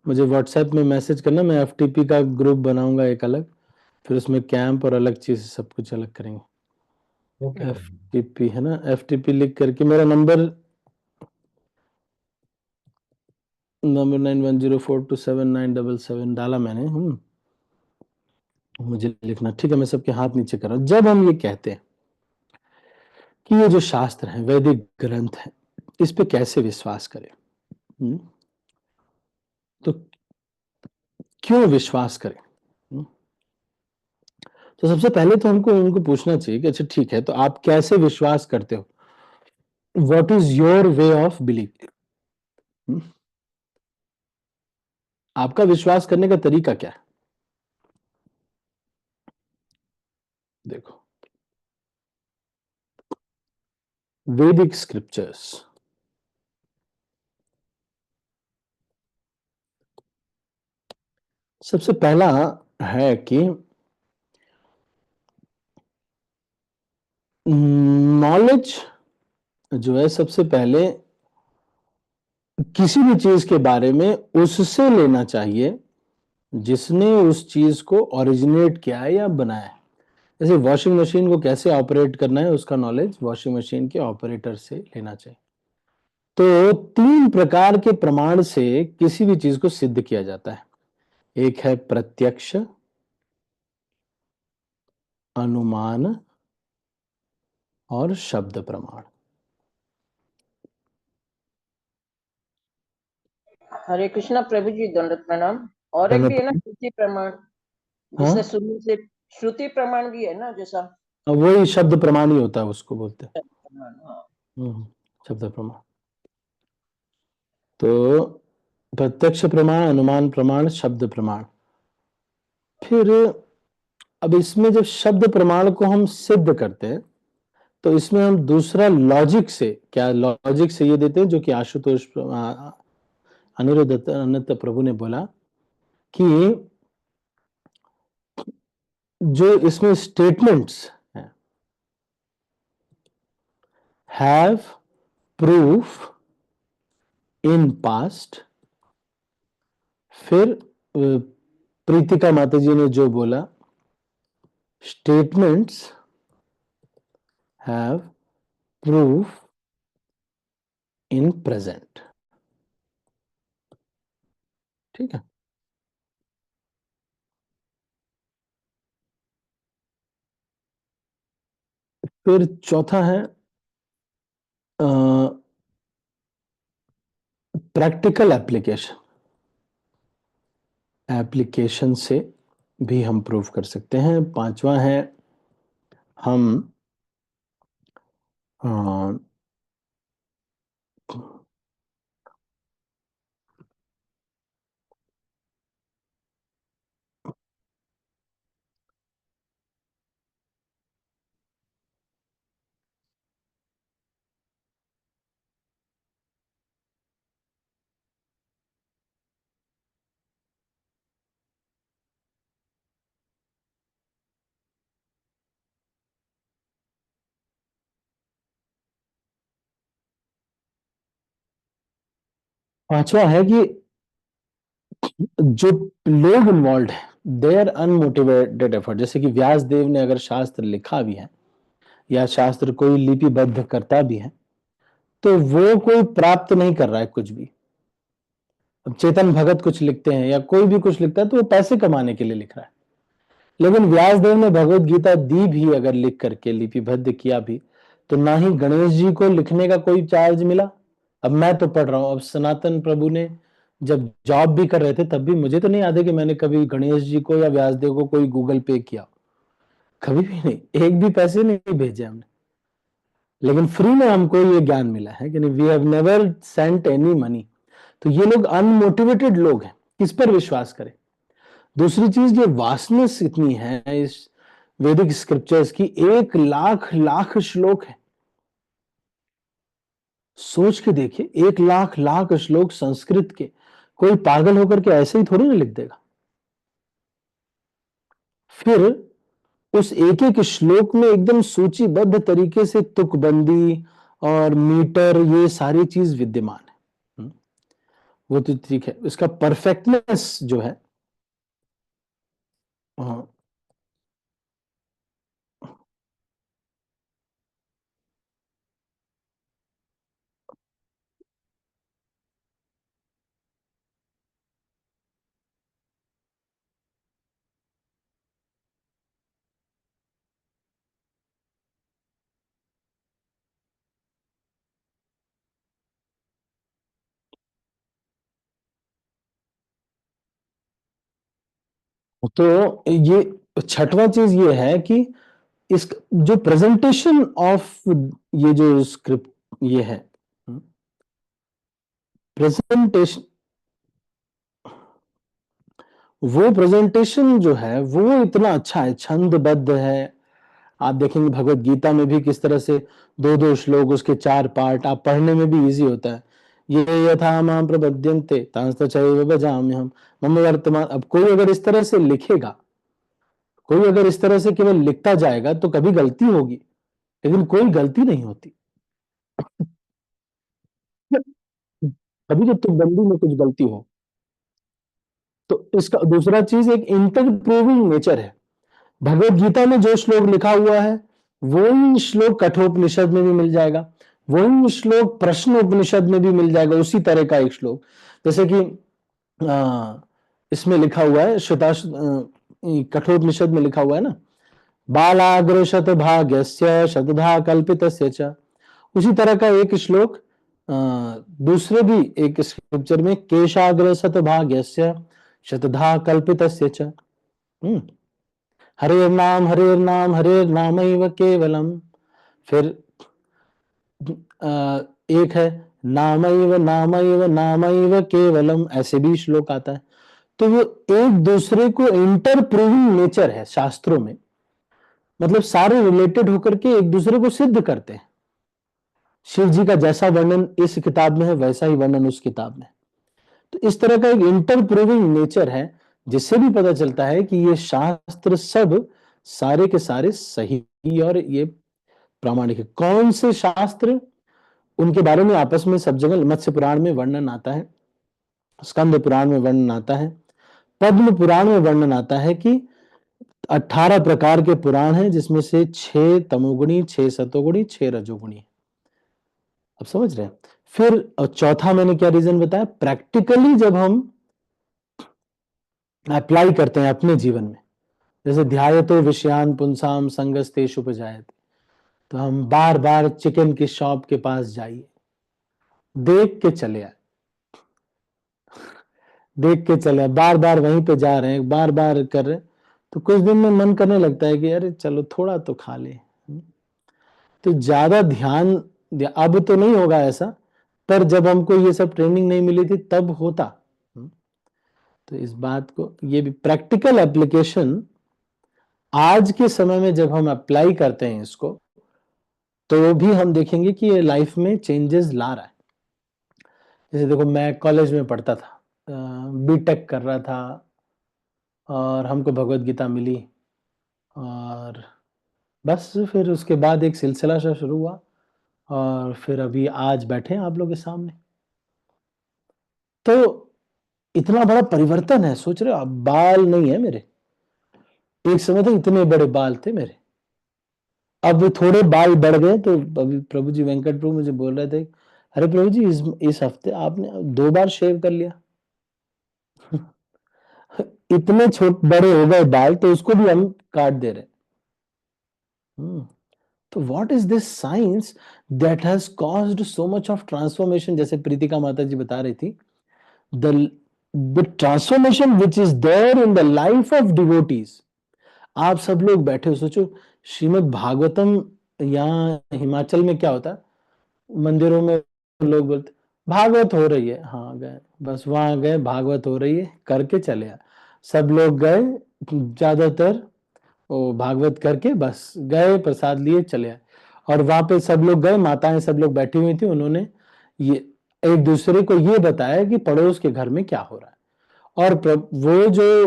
मुझे व्हाट्सएप में मैसेज करना, मैं एफटीपी का ग्रुप बनाऊंगा एक अलग, फिर उसमें कैंप और अलग चीज सब कुछ अलग करेंगे। एफटीपी है ना, एफटीपी लिख करके मेरा नंबर 9104279777 डाला मैंने। मुझे लिखना, ठीक है, मैं सबके हाथ नीचे कर रहा हूं। जब हम ये कहते हैं कि ये जो शास्त्र है, वैदिक ग्रंथ है, इस पे कैसे विश्वास करें, तो क्यों विश्वास करें? तो सबसे पहले तो हमको उनको पूछना चाहिए कि अच्छा ठीक है, तो आप कैसे विश्वास करते हो? What is your way of believe? आपका विश्वास करने का तरीका क्या है? देखो, वैदिक स्क्रिप्चर्स, सबसे पहला है कि नॉलेज जो है, सबसे पहले किसी भी चीज के बारे में उससे लेना चाहिए जिसने उस चीज को ओरिजिनेट किया है या बनाया है। जैसे वॉशिंग मशीन को कैसे ऑपरेट करना है, उसका नॉलेज वॉशिंग मशीन के ऑपरेटर से लेना चाहिए। तो 3 प्रकार के प्रमाण से किसी भी चीज को सिद्ध किया जाता है। एक है प्रत्यक्ष, अनुमान और शब्द प्रमाण। हरे कृष्णा प्रभु जी, दंडवत प्रणाम। और एक भी है ना श्रुति प्रमाण, जिससे हाँ, सुनने से श्रुति प्रमाण भी है ना, जैसा वही शब्द प्रमाण ही होता है, उसको बोलते हैं। प्रमाण, हाँ। शब्द प्रमाण। तो प्रत्यक्ष प्रमाण, अनुमान प्रमाण, शब्द प्रमाण। फिर अब इसमें जब शब्द प्रमाण को हम सिद्ध करते हैं, तो इसमें हम दूसरा लॉजिक से, क्या लॉजिक से ये देते हैं, जो कि आशुतोष अनिरुद्ध प्रभु ने बोला कि जो इसमें स्टेटमेंट्स हैं, हैव प्रूफ इन पास्ट। फिर प्रीतिका माता जी ने जो बोला, statements have proof in present. ठीक है। फिर चौथा है प्रैक्टिकल एप्लीकेशन। एप्लीकेशन से भी हम प्रूव कर सकते हैं। पांचवा है हम अ, पांचवा है कि जो लोग इन्वॉल्व है देयर अनमोटिवेटेड एफर्ट, जैसे कि व्यासदेव ने अगर शास्त्र लिखा भी है या शास्त्र कोई लिपिबद्ध करता भी है तो वो कोई प्राप्त नहीं कर रहा है कुछ भी। अब चेतन भगत कुछ लिखते हैं या कोई भी कुछ लिखता है तो वो पैसे कमाने के लिए लिख रहा है, लेकिन व्यासदेव ने भगवत गीता दी भी अगर लिख करके लिपिबद्ध किया भी तो ना ही गणेश जी को लिखने का कोई चार्ज मिला। अब मैं तो पढ़ रहा हूं, अब सनातन प्रभु ने जब जॉब भी कर रहे थे तब भी मुझे तो नहीं याद है कि मैंने कभी गणेश जी को या व्यासदेव को कोई गूगल पे किया, कभी भी नहीं, एक भी पैसे नहीं भेजे हमने, लेकिन फ्री में हमको ये ज्ञान मिला है कि we have never sent any money. तो ये लोग अनमोटिवेटेड लोग हैं, किस पर विश्वास करें। दूसरी चीज, ये वासनेस इतनी है इस वैदिक स्क्रिप्चर्स की, 1 लाख लाख श्लोक है। सोच के देखिए, 1 लाख लाख श्लोक संस्कृत के, कोई पागल होकर के ऐसे ही थोड़ी ना लिख देगा। फिर उस एक एक श्लोक में एकदम सूचीबद्ध तरीके से तुकबंदी और मीटर ये सारी चीज विद्यमान है। वो तो ठीक है, इसका परफेक्टनेस जो है, हाँ, तो ये छठवां चीज ये है कि इस जो प्रेजेंटेशन ऑफ ये जो स्क्रिप्ट ये है, प्रेजेंटेशन, वो प्रेजेंटेशन जो है वो इतना अच्छा है, छंदबद्ध है। आप देखेंगे भगवत गीता में भी किस तरह से 2-2 श्लोक, उसके 4 पार्ट, आप पढ़ने में भी इजी होता है। ये यथा मां प्रपद्यन्ते तांस्तचैव भजाम्यहम् मम वर्तमान। अब कोई अगर इस तरह से लिखेगा, कोई अगर इस तरह से केवल लिखता जाएगा तो कभी गलती होगी, लेकिन कोई गलती नहीं होती। कभी तो तुकबंदी में कुछ गलती हो। तो इसका दूसरा चीज एक इंटरप्रूविंग नेचर है। भगवत गीता में जो श्लोक लिखा हुआ है वही श्लोक कठोपनिषद में भी मिल जाएगा, वही श्लोक प्रश्न उपनिषद में भी मिल जाएगा, उसी तरह का एक श्लोक। जैसे कि इसमें लिखा हुआ है कठोपनिषद में लिखा हुआ है ना, बालाग्र शतभाग्यस्य शतधा कल्पितस्य च। उसी तरह का एक श्लोक दूसरे भी एक स्क्रिप्चर में, केशाग्र शतभाग्यस्य शतधा कल्पितस्य च। हरे नाम नामैव केवलम। फिर एक है नामैव केवलम, ऐसे भी श्लोक आता है। तो वो एक दूसरे को इंटरप्रूविंग नेचर है शास्त्रों में, मतलब सारे रिलेटेड होकर के एक दूसरे को सिद्ध करते हैं। शिव जी का जैसा वर्णन इस किताब में है वैसा ही वर्णन उस किताब में। तो इस तरह का एक इंटरप्रूविंग नेचर है, जिससे भी पता चलता है कि ये शास्त्र सब सारे के सारे सही और ये प्रामाणिक है। कौन से शास्त्र, उनके बारे में आपस में सब जगह मत्स्य पुराण में वर्णन आता है, स्कंद पुराण में वर्णन आता है, पद्म पुराण में वर्णन आता है कि 18 प्रकार के पुराण हैं, जिसमें से 6 तमोगुणी, 6 सतोगुणी, 6 रजोगुणी। अब समझ रहे हैं। फिर चौथा मैंने क्या रीजन बताया, प्रैक्टिकली जब हम अप्लाई करते हैं अपने जीवन में, जैसे ध्यायतो विषयान पुंसाम संगस्तेषु उपजायते, तो हम बार बार चिकन की शॉप के पास जाइए, देख के चले आए, देख के चले, बार बार वहीं पे जा रहे हैं, बार बार कर रहे हैं, तो कुछ दिन में मन करने लगता है कि अरे चलो थोड़ा तो खा ले। तो ज्यादा ध्यान, अब तो नहीं होगा ऐसा, पर जब हमको ये सब ट्रेनिंग नहीं मिली थी तब होता। तो इस बात को, ये भी प्रैक्टिकल एप्लीकेशन आज के समय में जब हम अप्लाई करते हैं इसको, तो भी हम देखेंगे कि ये लाइफ में चेंजेस ला रहा है। जैसे देखो, मैं कॉलेज में पढ़ता था, बीटेक कर रहा था, और हमको भगवत गीता मिली, और बस फिर उसके बाद एक सिलसिला सा शुरू हुआ, और फिर अभी आज बैठे हैं आप लोग के सामने। तो इतना बड़ा परिवर्तन है, सोच रहे हो आप, बाल नहीं है मेरे, एक समय तो इतने बड़े बाल थे मेरे, अब थोड़े बाल बढ़ गए। तो अभी प्रभु जी, वेंकट प्रभु मुझे बोल रहे थे, अरे प्रभु जी इस हफ्ते आपने 2 बार शेव कर लिया। इतने छोटे बड़े हो गए बाल, तो उसको भी हम काट दे रहे। तो what is this science that has caused so much of transformation? जैसे प्रीतिका माता जी बता रही थी, the transformation which is there in the life of devotees. आप सब लोग बैठे हो, सोचो श्रीमद् भागवतम, यहाँ हिमाचल में क्या होता है, मंदिरों में लोग बोलते भागवत हो रही है, हाँ गए, बस वहां गए, भागवत हो रही है करके चले आए। सब लोग गए, ज्यादातर वो भागवत करके बस गए, प्रसाद लिए चले आए। और वहां पे सब लोग गए, माताएं सब लोग बैठी हुई थी, उन्होंने ये एक दूसरे को ये बताया कि पड़ोस के घर में क्या हो रहा है। और वो जो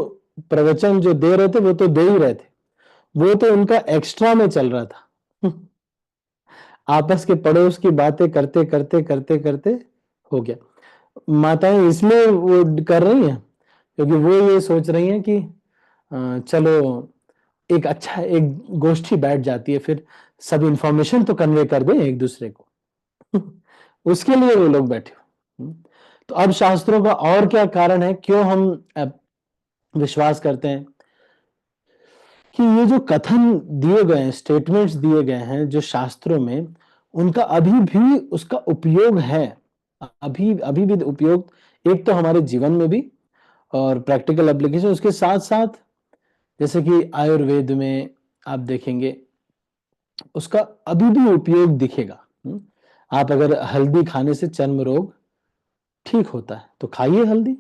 प्रवचन जो दे रहे थे वो तो दे ही रहे थे, वो तो उनका एक्स्ट्रा में चल रहा था। आपस के पड़ोस की बातें करते करते करते करते हो गया। माताएं इसलिए वो कर रही हैं क्योंकि वो ये सोच रही हैं कि चलो एक अच्छा एक गोष्ठी बैठ जाती है, फिर सब इंफॉर्मेशन तो कन्वे कर दें एक दूसरे को। उसके लिए वो लोग बैठे हो। तो अब शास्त्रों का और क्या कारण है, क्यों हम विश्वास करते हैं कि ये जो कथन दिए गए हैं, स्टेटमेंट्स दिए गए हैं जो शास्त्रों में, उनका अभी भी उसका उपयोग है, अभी अभी भी उपयोग, एक तो हमारे जीवन में भी और प्रैक्टिकल एप्लीकेशन, उसके साथ साथ जैसे कि आयुर्वेद में आप देखेंगे उसका अभी भी उपयोग दिखेगा। आप अगर हल्दी खाने से चर्म रोग ठीक होता है तो खाइए हल्दी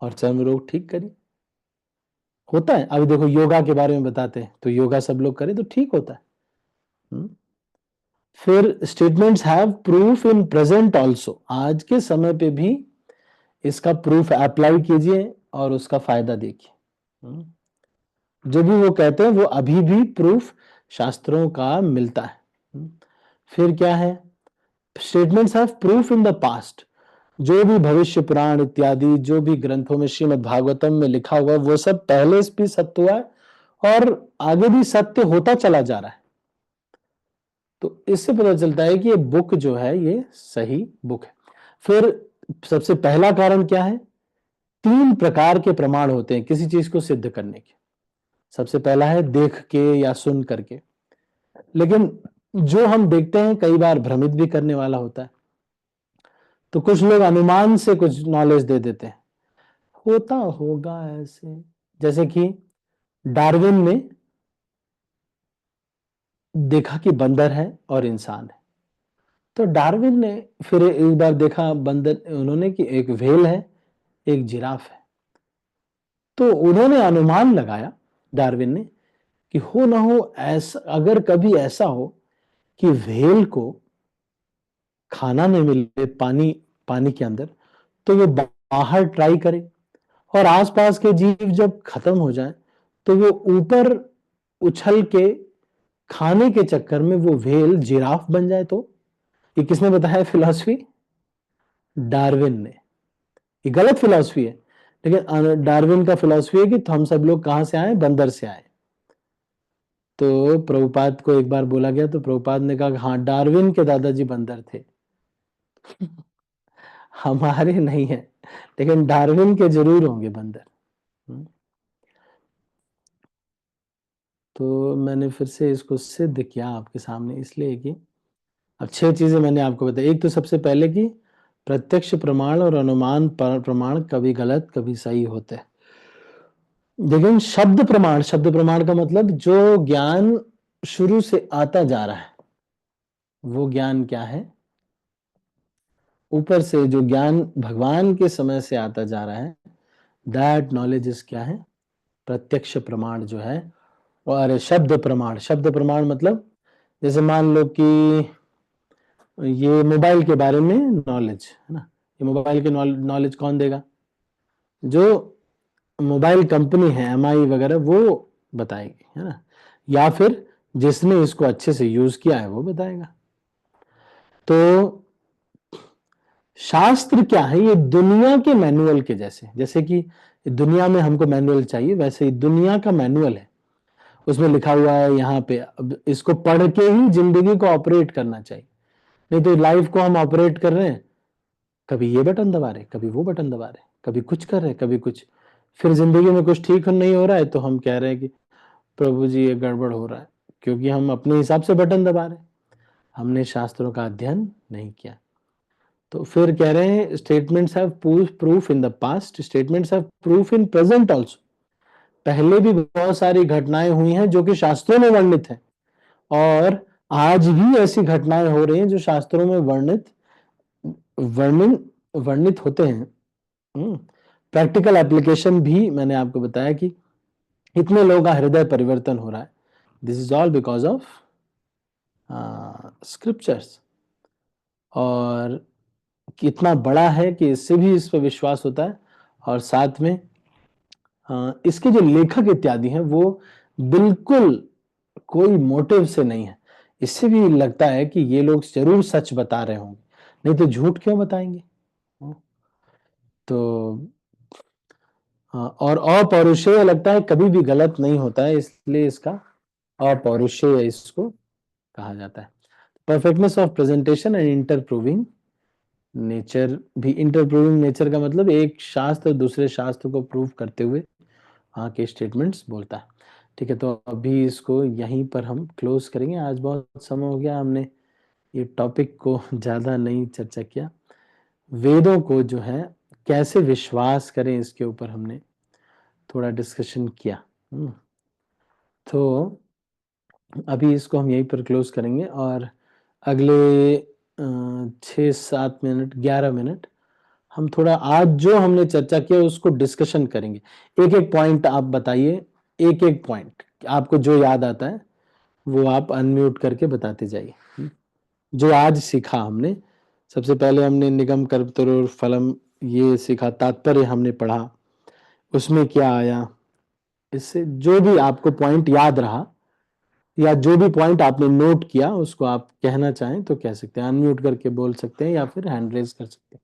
और चर्म रोग ठीक करिए, होता है। अभी देखो योगा के बारे में बताते हैं, तो योगा सब लोग करें तो ठीक होता है। फिर statements have proof in present also, आज के समय पे भी इसका प्रूफ अप्लाई कीजिए और उसका फायदा देखिए। जो भी वो कहते हैं वो अभी भी प्रूफ शास्त्रों का मिलता है। फिर क्या है, statements have proof in the past, जो भी भविष्य पुराण इत्यादि जो भी ग्रंथों में श्रीमद् भागवतम में लिखा हुआ वो सब पहले भी सत्य हुआ है और आगे भी सत्य होता चला जा रहा है। तो इससे पता चलता है कि ये बुक जो है ये सही बुक है। फिर सबसे पहला कारण क्या है, 3 प्रकार के प्रमाण होते हैं किसी चीज को सिद्ध करने के। सबसे पहला है देख के या सुन करके, लेकिन जो हम देखते हैं कई बार भ्रमित भी करने वाला होता है। तो कुछ लोग अनुमान से कुछ नॉलेज दे देते हैं, होता होगा ऐसे, जैसे कि डार्विन ने देखा कि बंदर है और इंसान है, तो डार्विन ने फिर एक बार देखा बंदर, उन्होंने कि एक व्हेल है एक जिराफ है, तो उन्होंने अनुमान लगाया डार्विन ने कि हो ना हो ऐसा, अगर कभी ऐसा हो कि व्हेल को खाना नहीं मिले पानी के अंदर, तो वो बाहर ट्राई करे और आसपास के जीव जब खत्म हो जाए तो वो ऊपर उछल के खाने के चक्कर में वो व्हेल जिराफ बन जाए। तो ये किसने बताया फिलॉसफी? डार्विन ने। ये गलत फिलॉसफी है, लेकिन डार्विन का फिलॉसफी है कि तो हम सब लोग कहां से आए, बंदर से आए। तो प्रभुपाद को एक बार बोला गया तो प्रभुपाद ने कहा हाँ डार्विन के दादाजी बंदर थे। हमारे नहीं है, लेकिन डार्विन के जरूर होंगे बंदर। तो मैंने फिर से इसको सिद्ध किया आपके सामने, इसलिए कि अब 6 चीजें मैंने आपको बताई। एक तो सबसे पहले कि प्रत्यक्ष प्रमाण और अनुमान प्रमाण कभी गलत कभी सही होते हैं, लेकिन शब्द प्रमाण का मतलब जो ज्ञान शुरू से आता जा रहा है वो ज्ञान क्या है, ऊपर से जो ज्ञान भगवान के समय से आता जा रहा है, दैट नॉलेज इज क्या है, प्रत्यक्ष प्रमाण जो है। और शब्द प्रमाण मतलब जैसे मान लो कि ये मोबाइल के बारे में नॉलेज है ना, ये मोबाइल के नॉलेज कौन देगा, जो मोबाइल कंपनी है एमआई वगैरह वो बताएगी, है ना, या फिर जिसने इसको अच्छे से यूज किया है वो बताएगा। तो शास्त्र क्या है? ये दुनिया के मैनुअल के जैसे, जैसे कि दुनिया में हमको मैनुअल चाहिए, वैसे ही दुनिया का मैनुअल है। उसमें लिखा हुआ है यहाँ पे, अब इसको पढ़ के ही जिंदगी को ऑपरेट करना चाहिए। नहीं तो लाइफ को हम ऑपरेट कर रहे हैं, कभी ये बटन दबा रहे, कभी वो बटन दबा रहे, कभी कुछ कर रहे, कभी कुछ, फिर जिंदगी में कुछ ठीक नहीं हो रहा है तो हम कह रहे हैं कि प्रभु जी ये गड़बड़ हो रहा है, क्योंकि हम अपने हिसाब से बटन दबा रहे हैं, हमने शास्त्रों का अध्ययन नहीं किया। तो फिर कह रहे हैं statements have proof in the past, statements have proof in present also. पहले भी बहुत सारी घटनाएं हुई हैं जो कि शास्त्रों में वर्णित है, और आज भी ऐसी घटनाएं हो रही हैं जो शास्त्रों में वर्णित होते हैं। प्रैक्टिकल एप्लीकेशन भी मैंने आपको बताया कि इतने लोगों का हृदय परिवर्तन हो रहा है, this is all because of scriptures. और कितना बड़ा है कि इससे भी इस पर विश्वास होता है, और साथ में इसके जो लेखक इत्यादि हैं वो बिल्कुल कोई मोटिव से नहीं है। इससे भी लगता है कि ये लोग जरूर सच बता रहे होंगे, नहीं तो झूठ क्यों बताएंगे। तो और अपौरुषेय लगता है कभी भी गलत नहीं होता है, इसलिए इसका अपौरुषेय इसको कहा जाता है। Perfectness of presentation and interproving nature भी। इंटरप्रूविंग नेचर का मतलब एक शास्त्र दूसरे शास्त्र को प्रूव करते हुए वहाँ के स्टेटमेंट्स बोलता है। ठीक है, तो अभी इसको यहीं पर हम क्लोज करेंगे। आज बहुत समय हो गया, हमने ये टॉपिक को ज़्यादा नहीं चर्चा किया। वेदों को जो है कैसे विश्वास करें इसके ऊपर हमने थोड़ा डिस्कशन किया। तो अभी इसको हम यहीं पर क्लोज करेंगे, और अगले 6-7 मिनट 11 मिनट हम थोड़ा आज जो हमने चर्चा किया उसको डिस्कशन करेंगे। एक एक पॉइंट आप बताइए, एक एक पॉइंट आपको जो याद आता है वो आप अनम्यूट करके बताते जाइए। जो आज सीखा हमने, सबसे पहले हमने निगम कर्तृ फलम ये सीखा, तात्पर्य हमने पढ़ा, उसमें क्या आया, इससे जो भी आपको पॉइंट याद रहा या जो भी पॉइंट आपने नोट किया उसको आप कहना चाहें तो कह सकते हैं, अनम्यूट करके बोल सकते हैं या फिर हैंड रेज कर सकते हैं।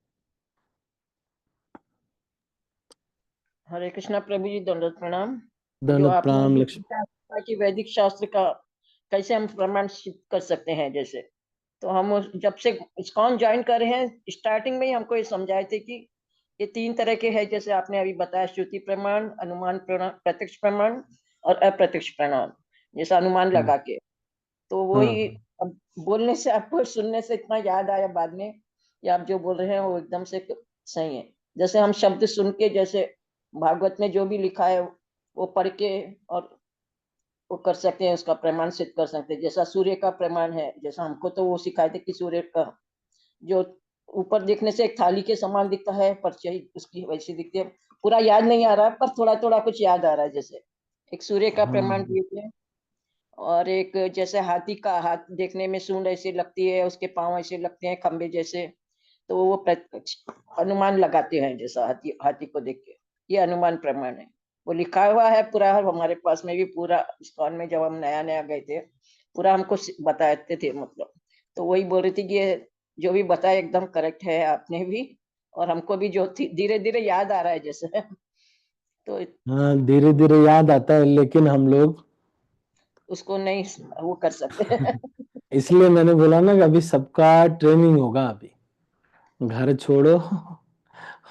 हरे कृष्णा प्रभु जी, दंडवत प्रणाम। जो दंडवत आपने प्रणाम अभी लक्ष्मी। कहा कि वैदिक शास्त्र का कैसे हम प्रमाण सिद्ध कर सकते हैं, जैसे तो हम जब से इस्कॉन ज्वाइन कर रहे हैं, स्टार्टिंग में ही हमको ये समझाए थे कि ये 3 तरह के हैं, जैसे आपने अभी बताया, श्रुति प्रमाण, अनुमान प्रमाण, प्रत्यक्ष प्रमाण और अप्रत्यक्ष प्रमाण, जैसा अनुमान लगा के। तो वही अब बोलने से, आपको सुनने से इतना याद आया बाद में कि आप जो बोल रहे हैं वो एकदम से सही है। जैसे हम शब्द सुन के, जैसे भागवत में जो भी लिखा है वो पढ़ के और वो कर सकते हैं, उसका प्रमाण सिद्ध कर सकते हैं। जैसा सूर्य का प्रमाण है, जैसा हमको तो वो सिखाए थे कि सूर्य का जो ऊपर देखने से एक थाली के समान दिखता है, परछाई उसकी वैसी दिखती है। पूरा याद नहीं आ रहा है, पर थोड़ा थोड़ा कुछ याद आ रहा है। जैसे एक सूर्य का प्रमाण दिए थे, और एक जैसे हाथी का हाथ देखने में सूंड ऐसी लगती है, उसके पांव ऐसे लगते हैं खंबे जैसे, तो वो प्रत्यक्ष अनुमान लगाते हैं, जैसा हाथी हाथी को देख के। ये अनुमान प्रमाण है, वो लिखा हुआ है पूरा। हमारे पास में भी पूरा इस्कॉन में जब हम नया नया गए थे, पूरा हमको बताते थे, मतलब। तो वही बोल रही थी कि ये जो भी बताया एकदम करेक्ट है आपने भी, और हमको भी जो धीरे धीरे याद आ रहा है जैसे। तो हाँ, धीरे धीरे याद आता है, लेकिन हम लोग उसको नहीं वो कर सकते। इसलिए मैंने बोला ना कि अभी सबका ट्रेनिंग होगा। अभी घर छोड़ो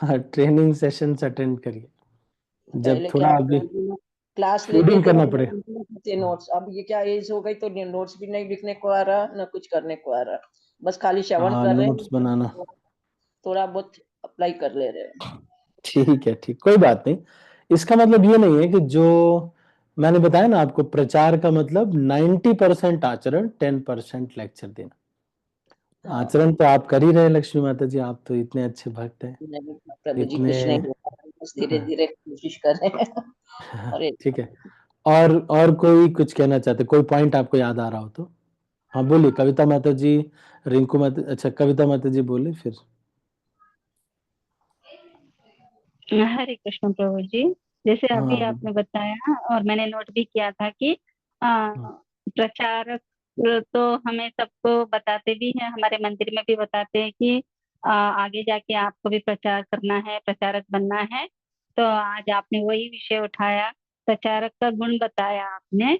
ट्रेनिंग सेशंस अटेंड करिए, जब पहले क्या थोड़ा अभी क्लास लेते फीडिंग थे, करना पड़ेगा। हम नोट्स। अब ये क्या एज हो गई, तो नोट्स भी नहीं लिखने को आ रहा, ना कुछ करने को आ रहा, बस खाली श्रवण हाँ, कर रहे नोट्स बनाना। हैं, थोड़ा बहुत अप्लाई कर ले रहे हैं। ठीक है, ठीक, कोई बात नहीं। इसका मतलब ये नहीं है कि जो मैंने बताया ना आपको, प्रचार का मतलब 90% आचरण, 10% लेक्चर देना। हाँ, आचरण तो आप कर ही रहे हैं लक्ष्मी माता जी, आप तो इतने अच्छे भक्त हैं, नहीं प्रभु जी, इतने कुछ नहीं हो रहा, बस धीरे धीरे कोशिश कर रहे हैं। और ठीक है। और कोई कुछ कहना चाहते, कोई पॉइंट आपको याद आ रहा हो तो हाँ बोलिए। कविता माता जी, रिंकू माता, अच्छा कविता माता जी बोले फिर। हरे कृष्ण प्रभु जी, जैसे हाँ अभी आपने बताया और मैंने नोट भी किया था कि प्रचारक तो हमें सबको बताते भी हैं, हमारे मंदिर में भी बताते हैं कि आगे जाके आपको भी प्रचार करना है, प्रचारक बनना है। तो आज आपने वही विषय उठाया, प्रचारक का गुण बताया आपने,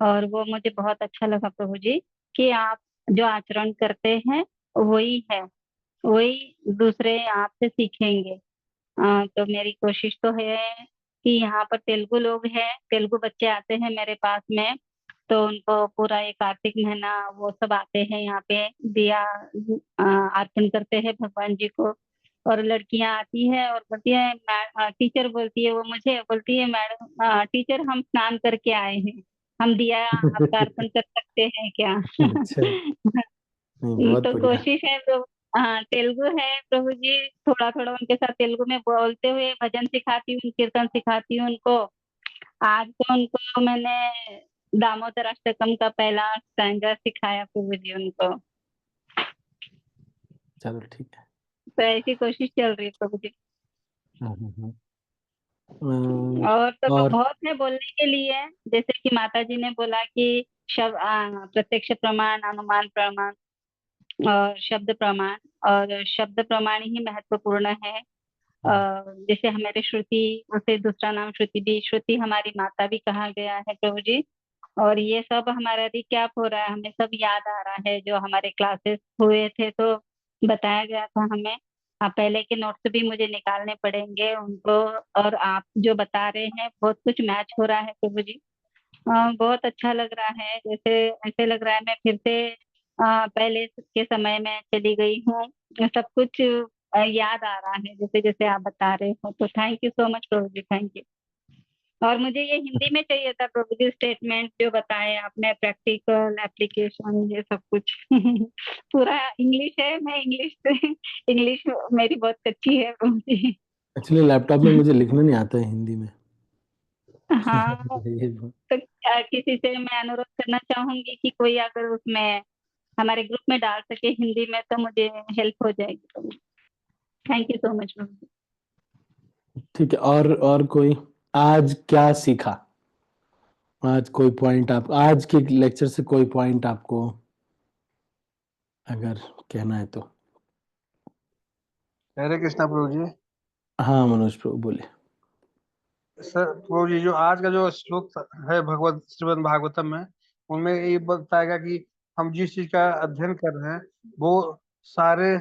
और वो मुझे बहुत अच्छा लगा प्रभु जी, कि आप जो आचरण करते हैं वही है, वही दूसरे आपसे सीखेंगे। तो मेरी कोशिश तो है कि यहाँ पर तेलुगु लोग हैं, तेलुगु बच्चे आते हैं मेरे पास में, तो उनको पूरा ये कार्तिक महीना वो सब आते हैं यहाँ पे, दिया अर्पण करते हैं भगवान जी को। और लड़कियां आती है और बोलती है, टीचर बोलती है, वो मुझे बोलती है, मैडम टीचर हम स्नान करके आए हैं, हम दिया आपका अर्पण कर सकते हैं क्या? अच्छा, नहीं बहुत तो बढ़िया। कोशिश है तो, हाँ तेलुगु है प्रभु जी, थोड़ा थोड़ा उनके साथ तेलुगु में बोलते हुए भजन सिखाती हूँ, कीर्तन सिखाती हूँ उनको। आज तो उनको मैंने दामोदर अष्टकम का पहला स्टैंजा सिखाया प्रभु जी उनको। चलो ठीक है। तो ऐसी कोशिश चल रही है प्रभु जी। हम्म। और तो और बहुत है बोलने के लिए, जैसे कि माता जी ने बोला कि प्रत्यक्ष प्रमाण, अनुमान प्रमाण और शब्द प्रमाण, और शब्द प्रमाण ही महत्वपूर्ण है। जैसे हमारे श्रुति, उसे दूसरा नाम श्रुति भी, श्रुति हमारी माता भी कहा गया है प्रभु जी। और ये सब हमारा रिकैप हो रहा है, हमें सब याद आ रहा है, जो हमारे क्लासेस हुए थे तो बताया गया था हमें। पहले के नोट्स भी मुझे निकालने पड़ेंगे उनको, और आप जो बता रहे हैं बहुत कुछ मैच हो रहा है प्रभु जी। बहुत अच्छा लग रहा है, जैसे ऐसे लग रहा है मैं फिर से पहले के समय में चली गई हूँ। सब कुछ याद आ रहा है जैसे जैसे आप बता रहे हो। तो thank you so much Prabhu ji, thank you. और मुझे ये हिंदी में चाहिए था प्रभु जी, स्टेटमेंट जो बताए आपने, प्रैक्टिकल एप्लीकेशन ये सब कुछ। पूरा इंग्लिश है, मैं इंग्लिश से, इंग्लिश मेरी बहुत अच्छी है प्रभु जी। एक्चुअली लैपटॉप में मुझे लिखना नहीं आता है हिंदी में। हाँ, ये वो- तो किसी से मैं अनुरोध करना चाहूंगी कि कोई अगर उसमें हमारे ग्रुप में डाल सके हिंदी में तो मुझे हेल्प हो जाएगी प्रभु। थैंक यू सो मच प्रभु। ठीक है। और कोई आज क्या सीखा? आज कोई पॉइंट आप आज के लेक्चर से कोई पॉइंट आपको अगर कहना है तो? हरे कृष्णा प्रभु जी। हाँ मनोज प्रभु बोले। सर प्रभु जी, जो आज का जो श्लोक है भगवत श्रीमद् भागवतम में, उनमें ये बताएगा कि हम जिस चीज का अध्ययन कर रहे हैं वो सारे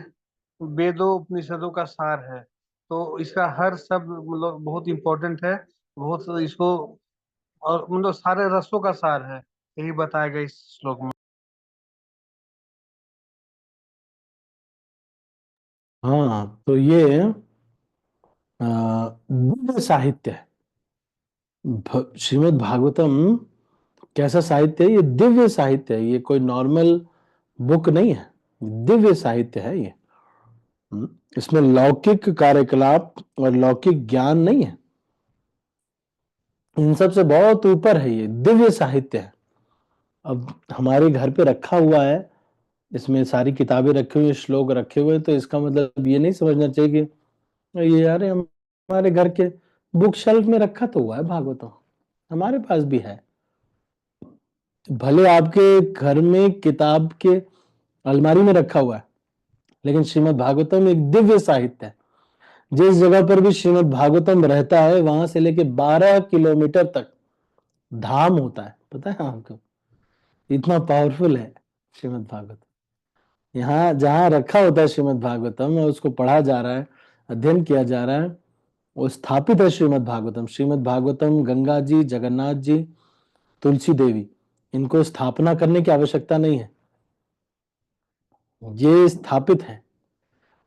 वेदों उपनिषदों का सार है। तो इसका हर शब्द मतलब बहुत इंपॉर्टेंट है, बहुत इसको, और मतलब सारे रसों का सार है, यही बताया गया इस श्लोक में। हाँ, तो ये दिव्य साहित्य है। श्रीमद् भागवतम कैसा साहित्य है? ये दिव्य साहित्य है, ये कोई नॉर्मल बुक नहीं है, दिव्य साहित्य है ये। इसमें लौकिक कार्यकलाप और लौकिक ज्ञान नहीं है, इन सब से बहुत ऊपर है, ये दिव्य साहित्य है। अब हमारे घर पे रखा हुआ है, इसमें सारी किताबें रखी हुई, श्लोक रखे हुए, तो इसका मतलब ये नहीं समझना चाहिए कि ये यार हमारे घर के बुक शेल्फ में रखा तो हुआ है भागवतम, हमारे पास भी है। भले आपके घर में किताब के अलमारी में रखा हुआ है, लेकिन श्रीमद् भागवतम एक दिव्य साहित्य है। जिस जगह पर भी श्रीमद् भागवतम रहता है वहां से लेके 12 किलोमीटर तक धाम होता है, पता है आपको? इतना पावरफुल है श्रीमद् भागवतम। यहाँ जहां रखा होता है श्रीमद् भागवतम और उसको पढ़ा जा रहा है, अध्ययन किया जा रहा है, वो स्थापित है श्रीमद् भागवतम। श्रीमद् भागवतम गंगा जी, जगन्नाथ जी, तुलसी देवी, इनको स्थापना करने की आवश्यकता नहीं है, ये स्थापित है।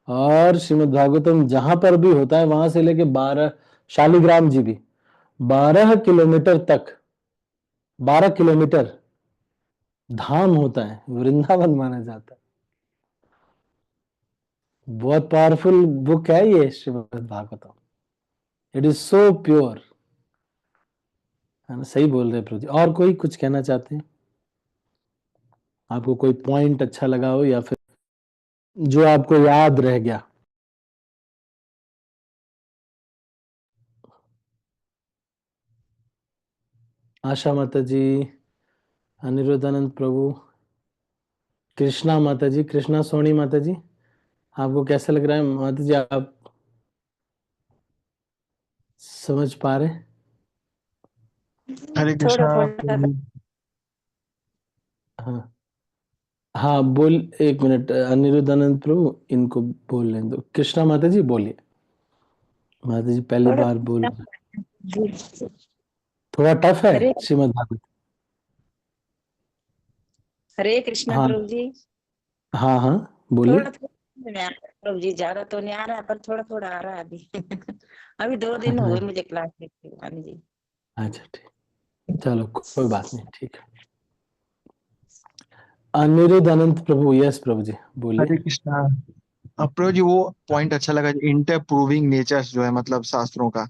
और श्रीमद् भागवतम जहां पर भी होता है वहां से लेके 12, शालिग्राम जी भी 12 किलोमीटर तक, 12 किलोमीटर धाम होता है, वृंदावन माना जाता है। बहुत पावरफुल बुक है ये Shrimad Bhagavatam. It is so pure, है ना? सही बोल रहे प्रभु जी। और कोई कुछ कहना चाहते हैं? आपको कोई पॉइंट अच्छा लगा हो या फिर जो आपको याद रह गया? आशा माता जी, अनिरुद्धानंद प्रभु, कृष्णा माता जी, कृष्णा सोनी माता जी, आपको कैसा लग रहा है माता जी? आप समझ पा रहे? हरे थोड़ा कृष्णा थोड़ा प्रभु। हाँ हाँ, बोल, एक मिनट, अनिरुद्धानंद प्रभु इनको बोल लें दो। कृष्णा माता जी बोलिए। माता जी पहली थोड़ा बार बोल रहे हैं। जी। थोड़ा टफ है हरे श्रीमद् भागवत। हरे कृष्णा हाँ प्रभु जी। हाँ हाँ, बोलिए। थोड़ा थोड़ा नहीं आ रहा प्रभु जी, ज्यादा तो नहीं आ रहा है, पर थोड़ा थोड़ा आ रहा है अभी। अभी 2 दिन हुए मुझे क्लास लेते हुए। हाँ जी। अच्छा ठीक, चलो कोई बात नहीं, ठीक है। अनिरुद्ध अनंत प्रभु, यस प्रभु जी बोलिए। हरे कृष्णा। प्रभु जी वो पॉइंट अच्छा लगा, इंटरप्रूविंग नेचर्स जो है मतलब शास्त्रों का।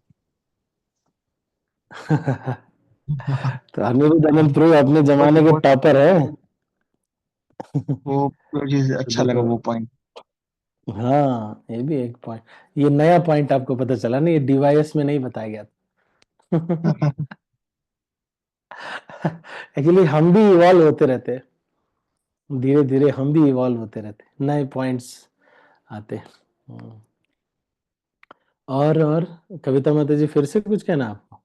तो अनिरुद्ध अनंत प्रभु अपने जमाने के बहुत टॉपर है। वो प्रभु जी तो अच्छा लगा देखो, वो पॉइंट। हाँ ये भी एक पॉइंट, ये नया पॉइंट आपको पता चला ना, ये डिवाइस में नहीं बताया गया था। एक्चुअली हम भी इवॉल्व होते रहते हैं, धीरे धीरे हम भी इवॉल्व होते रहते हैं, नए पॉइंट्स आते हैं। और कविता माता जी फिर से कुछ कहना आपको?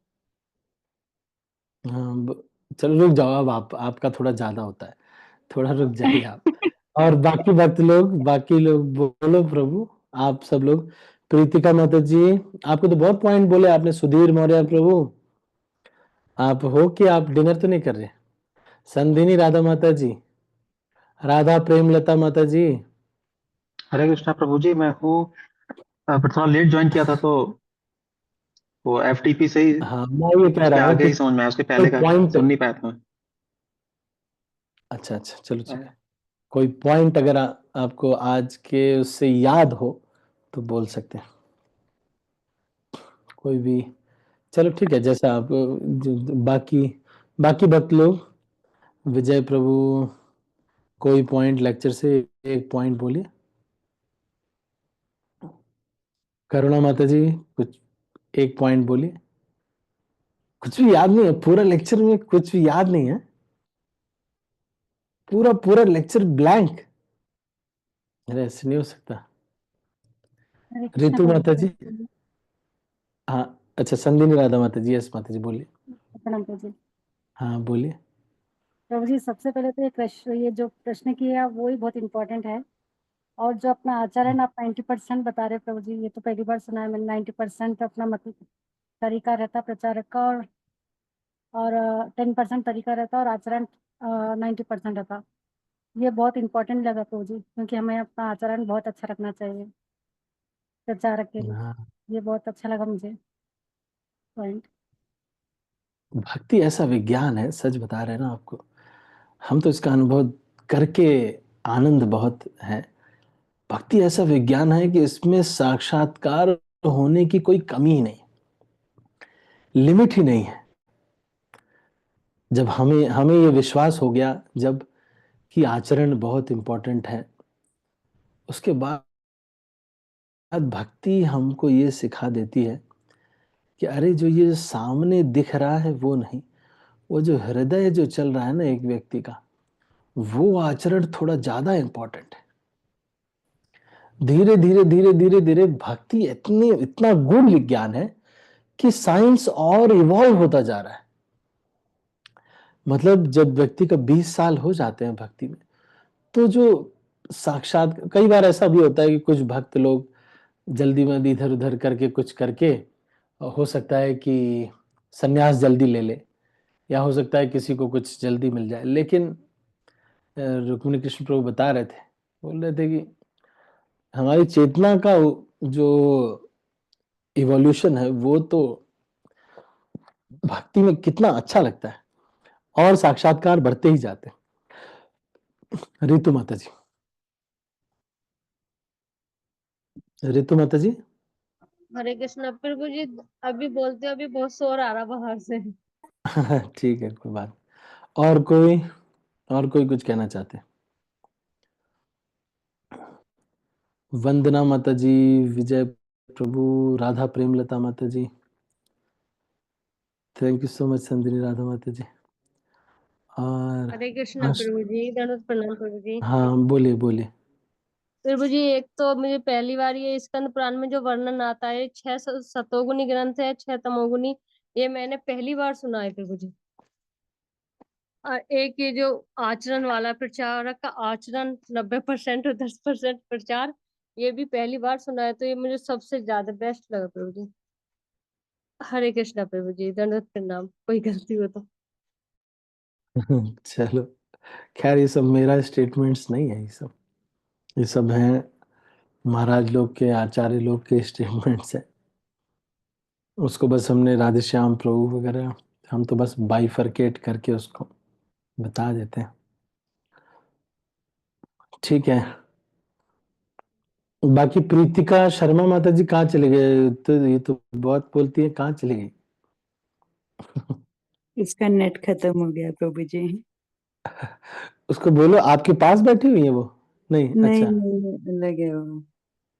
हाँ, चलो रुक जाओ, अब आपका थोड़ा ज्यादा होता है, थोड़ा रुक जाइए आप। और बाकी भक्त लोग, बाकी लोग बोलो प्रभु, आप सब लोग। प्रीतिका माता जी, आपको तो बहुत पॉइंट बोले आपने। सुधीर मौर्य प्रभु, आप हो कि आप डिनर तो नहीं कर रहे? संधिनी राधा माता जी, राधा प्रेमलता माता जी। हरे कृष्णा प्रभु जी, मैं हूँ। पर थोड़ा लेट ज्वाइन किया था, तो वो एफटीपी से ही हाँ मैं ये कह उसके रहा हूँ आगे कि ही समझ में आया, उसके कोई पहले का पॉइंट, सुन नहीं पाया था मैं। अच्छा अच्छा चलो ठीक है, कोई पॉइंट अगर आपको आज के उससे याद हो तो बोल सकते हैं, कोई भी। चलो ठीक है, जैसा आप बाकी बाकी भक्त लोग, विजय प्रभु, कोई पॉइंट लेक्चर से एक पॉइंट बोलिए। करुणा माता जी कुछ एक पॉइंट बोलिए। कुछ भी याद नहीं है पूरा लेक्चर में? कुछ भी याद नहीं है? पूरा पूरा लेक्चर ब्लैंक? अरे ऐसे नहीं हो सकता। हरे कृष्णा रितु प्रभु माता जी, जी। हाँ अच्छा, संदिनी राधा माता जी, यस माता जी बोलिए। प्रणाम प्रभु जी। हाँ बोलिए। प्रभु जी सबसे पहले तो ये जो प्रश्न किया वो ही बहुत इंपॉर्टेंट है। और जो अपना आचरण आप 90% बता रहे प्रभु जी, ये तो पहली बार सुना है मैंने। 90% अपना मतलब तरीका रहता प्रचारक का, और 10% तरीका रहता और आचरण 90% रहता। ये बहुत इंपॉर्टेंट लगा प्रभु जी, क्योंकि हमें अपना आचरण बहुत अच्छा रखना चाहिए प्रचारक के लिए। हाँ, ये बहुत अच्छा लगा मुझे पॉइंट। भक्ति ऐसा विज्ञान है, सच बता रहे हैं ना आपको, हम तो इसका अनुभव करके आनंद बहुत है। भक्ति ऐसा विज्ञान है कि इसमें साक्षात्कार होने की कोई कमी ही नहीं, लिमिट ही नहीं है। जब हमें हमें ये विश्वास हो गया जब कि आचरण बहुत इंपॉर्टेंट है, उसके बाद भक्ति हमको ये सिखा देती है कि अरे जो ये सामने दिख रहा है वो नहीं, वो जो हृदय जो चल रहा है ना एक व्यक्ति का, वो आचरण थोड़ा ज्यादा इंपॉर्टेंट है। धीरे धीरे धीरे धीरे धीरे भक्ति इतना गूढ़ विज्ञान है कि साइंस और इवॉल्व होता जा रहा है। मतलब जब व्यक्ति का 20 साल हो जाते हैं भक्ति में, तो जो साक्षात, कई बार ऐसा भी होता है कि कुछ भक्त लोग जल्दी में इधर उधर करके कुछ करके, हो सकता है कि सन्यास जल्दी ले ले, या हो सकता है किसी को कुछ जल्दी मिल जाए। लेकिन रुक्मिणी कृष्ण प्रभु बता रहे थे, बोल रहे थे कि हमारी चेतना का जो इवोल्यूशन है वो तो भक्ति में कितना अच्छा लगता है, और साक्षात्कार बढ़ते ही जाते हैं। रितु माता जी, रितु माता जी। हरे कृष्णा प्रभु जी। अभी बोलते हो, अभी बहुत शोर आ रहा बाहर से। ठीक है कोई बात। और कोई कुछ कहना चाहते हैं? वंदना माता जी, विजय प्रभु, राधा प्रेमलता माता जी, thank you so much Sandini Radha माता जी। और हरे कृष्णा प्रभु जी, दंडवत प्रणाम प्रभु जी। हाँ बोलिए बोलिए। प्रभु जी एक तो मुझे पहली बार ये स्कंद पुराण में जो वर्णन आता है 6 सतोगुनी ग्रंथ है 6 तमोगुनी, ये मैंने पहली बार सुना है प्रभु जी। और एक ये जो आचरण वाला प्रचारक का आचरण 90% और 10% प्रचार, ये भी पहली बार सुना है, तो ये मुझे सबसे ज्यादा बेस्ट लगा प्रभु जी। हरे कृष्णा प्रभु जी, दंडवत प्रणाम, कोई गलती हो तो। चलो, खैर ये सब मेरा स्टेटमेंट्स नहीं है, ये सब हैं महाराज लोग के, आचार्य लोग के स्टेटमेंट्स है। उसको बस हमने राधेश्याम प्रभु वगैरह, हम तो बस बाइफरकेट करके उसको बता देते हैं। ठीक है, बाकी प्रीतिका शर्मा माता जी कहाँ चले गए? तो ये तो बहुत बोलती है, कहाँ चली गई? इसका नेट खत्म हो गया प्रभु जी। उसको बोलो आपके पास बैठी हुई है वो? नहीं, नहीं अच्छा नहीं अलग है वो।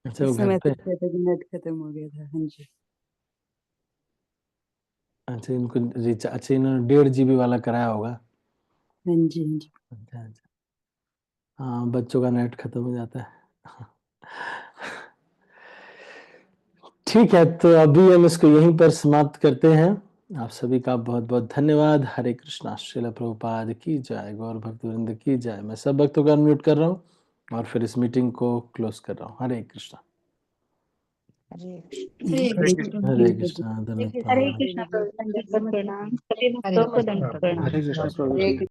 अच्छा, वो इस घर समय पे। तो नेट खत्म हो गया था। हाँ जी। अच्छा, इनको रिचार्ज, अच्छा इन्होंने 1.5 GB वाला कराया होगा। हाँ जी हाँ जी। अच्छा अच्छा, हाँ बच्चों का नेट खत्म हो जाता है। ठीक है, तो अभी हम इसको यहीं पर समाप्त करते हैं। आप सभी का बहुत बहुत धन्यवाद। हरे कृष्णा। श्रील प्रभुपाद की जय, गौर भक्तवृंद की जय। मैं सब भक्तों को अनम्यूट कर रहा हूँ और फिर इस मीटिंग को क्लोज कर रहा हूँ। हरे कृष्णा। हरे कृष्ण। हरे कृष्णा। धन्यवाद। हरे कृष्णा प्रभु, दंडवत प्रणाम, सभी भक्तों को दंडवत प्रणाम। हरे कृष्ण प्रभु जी।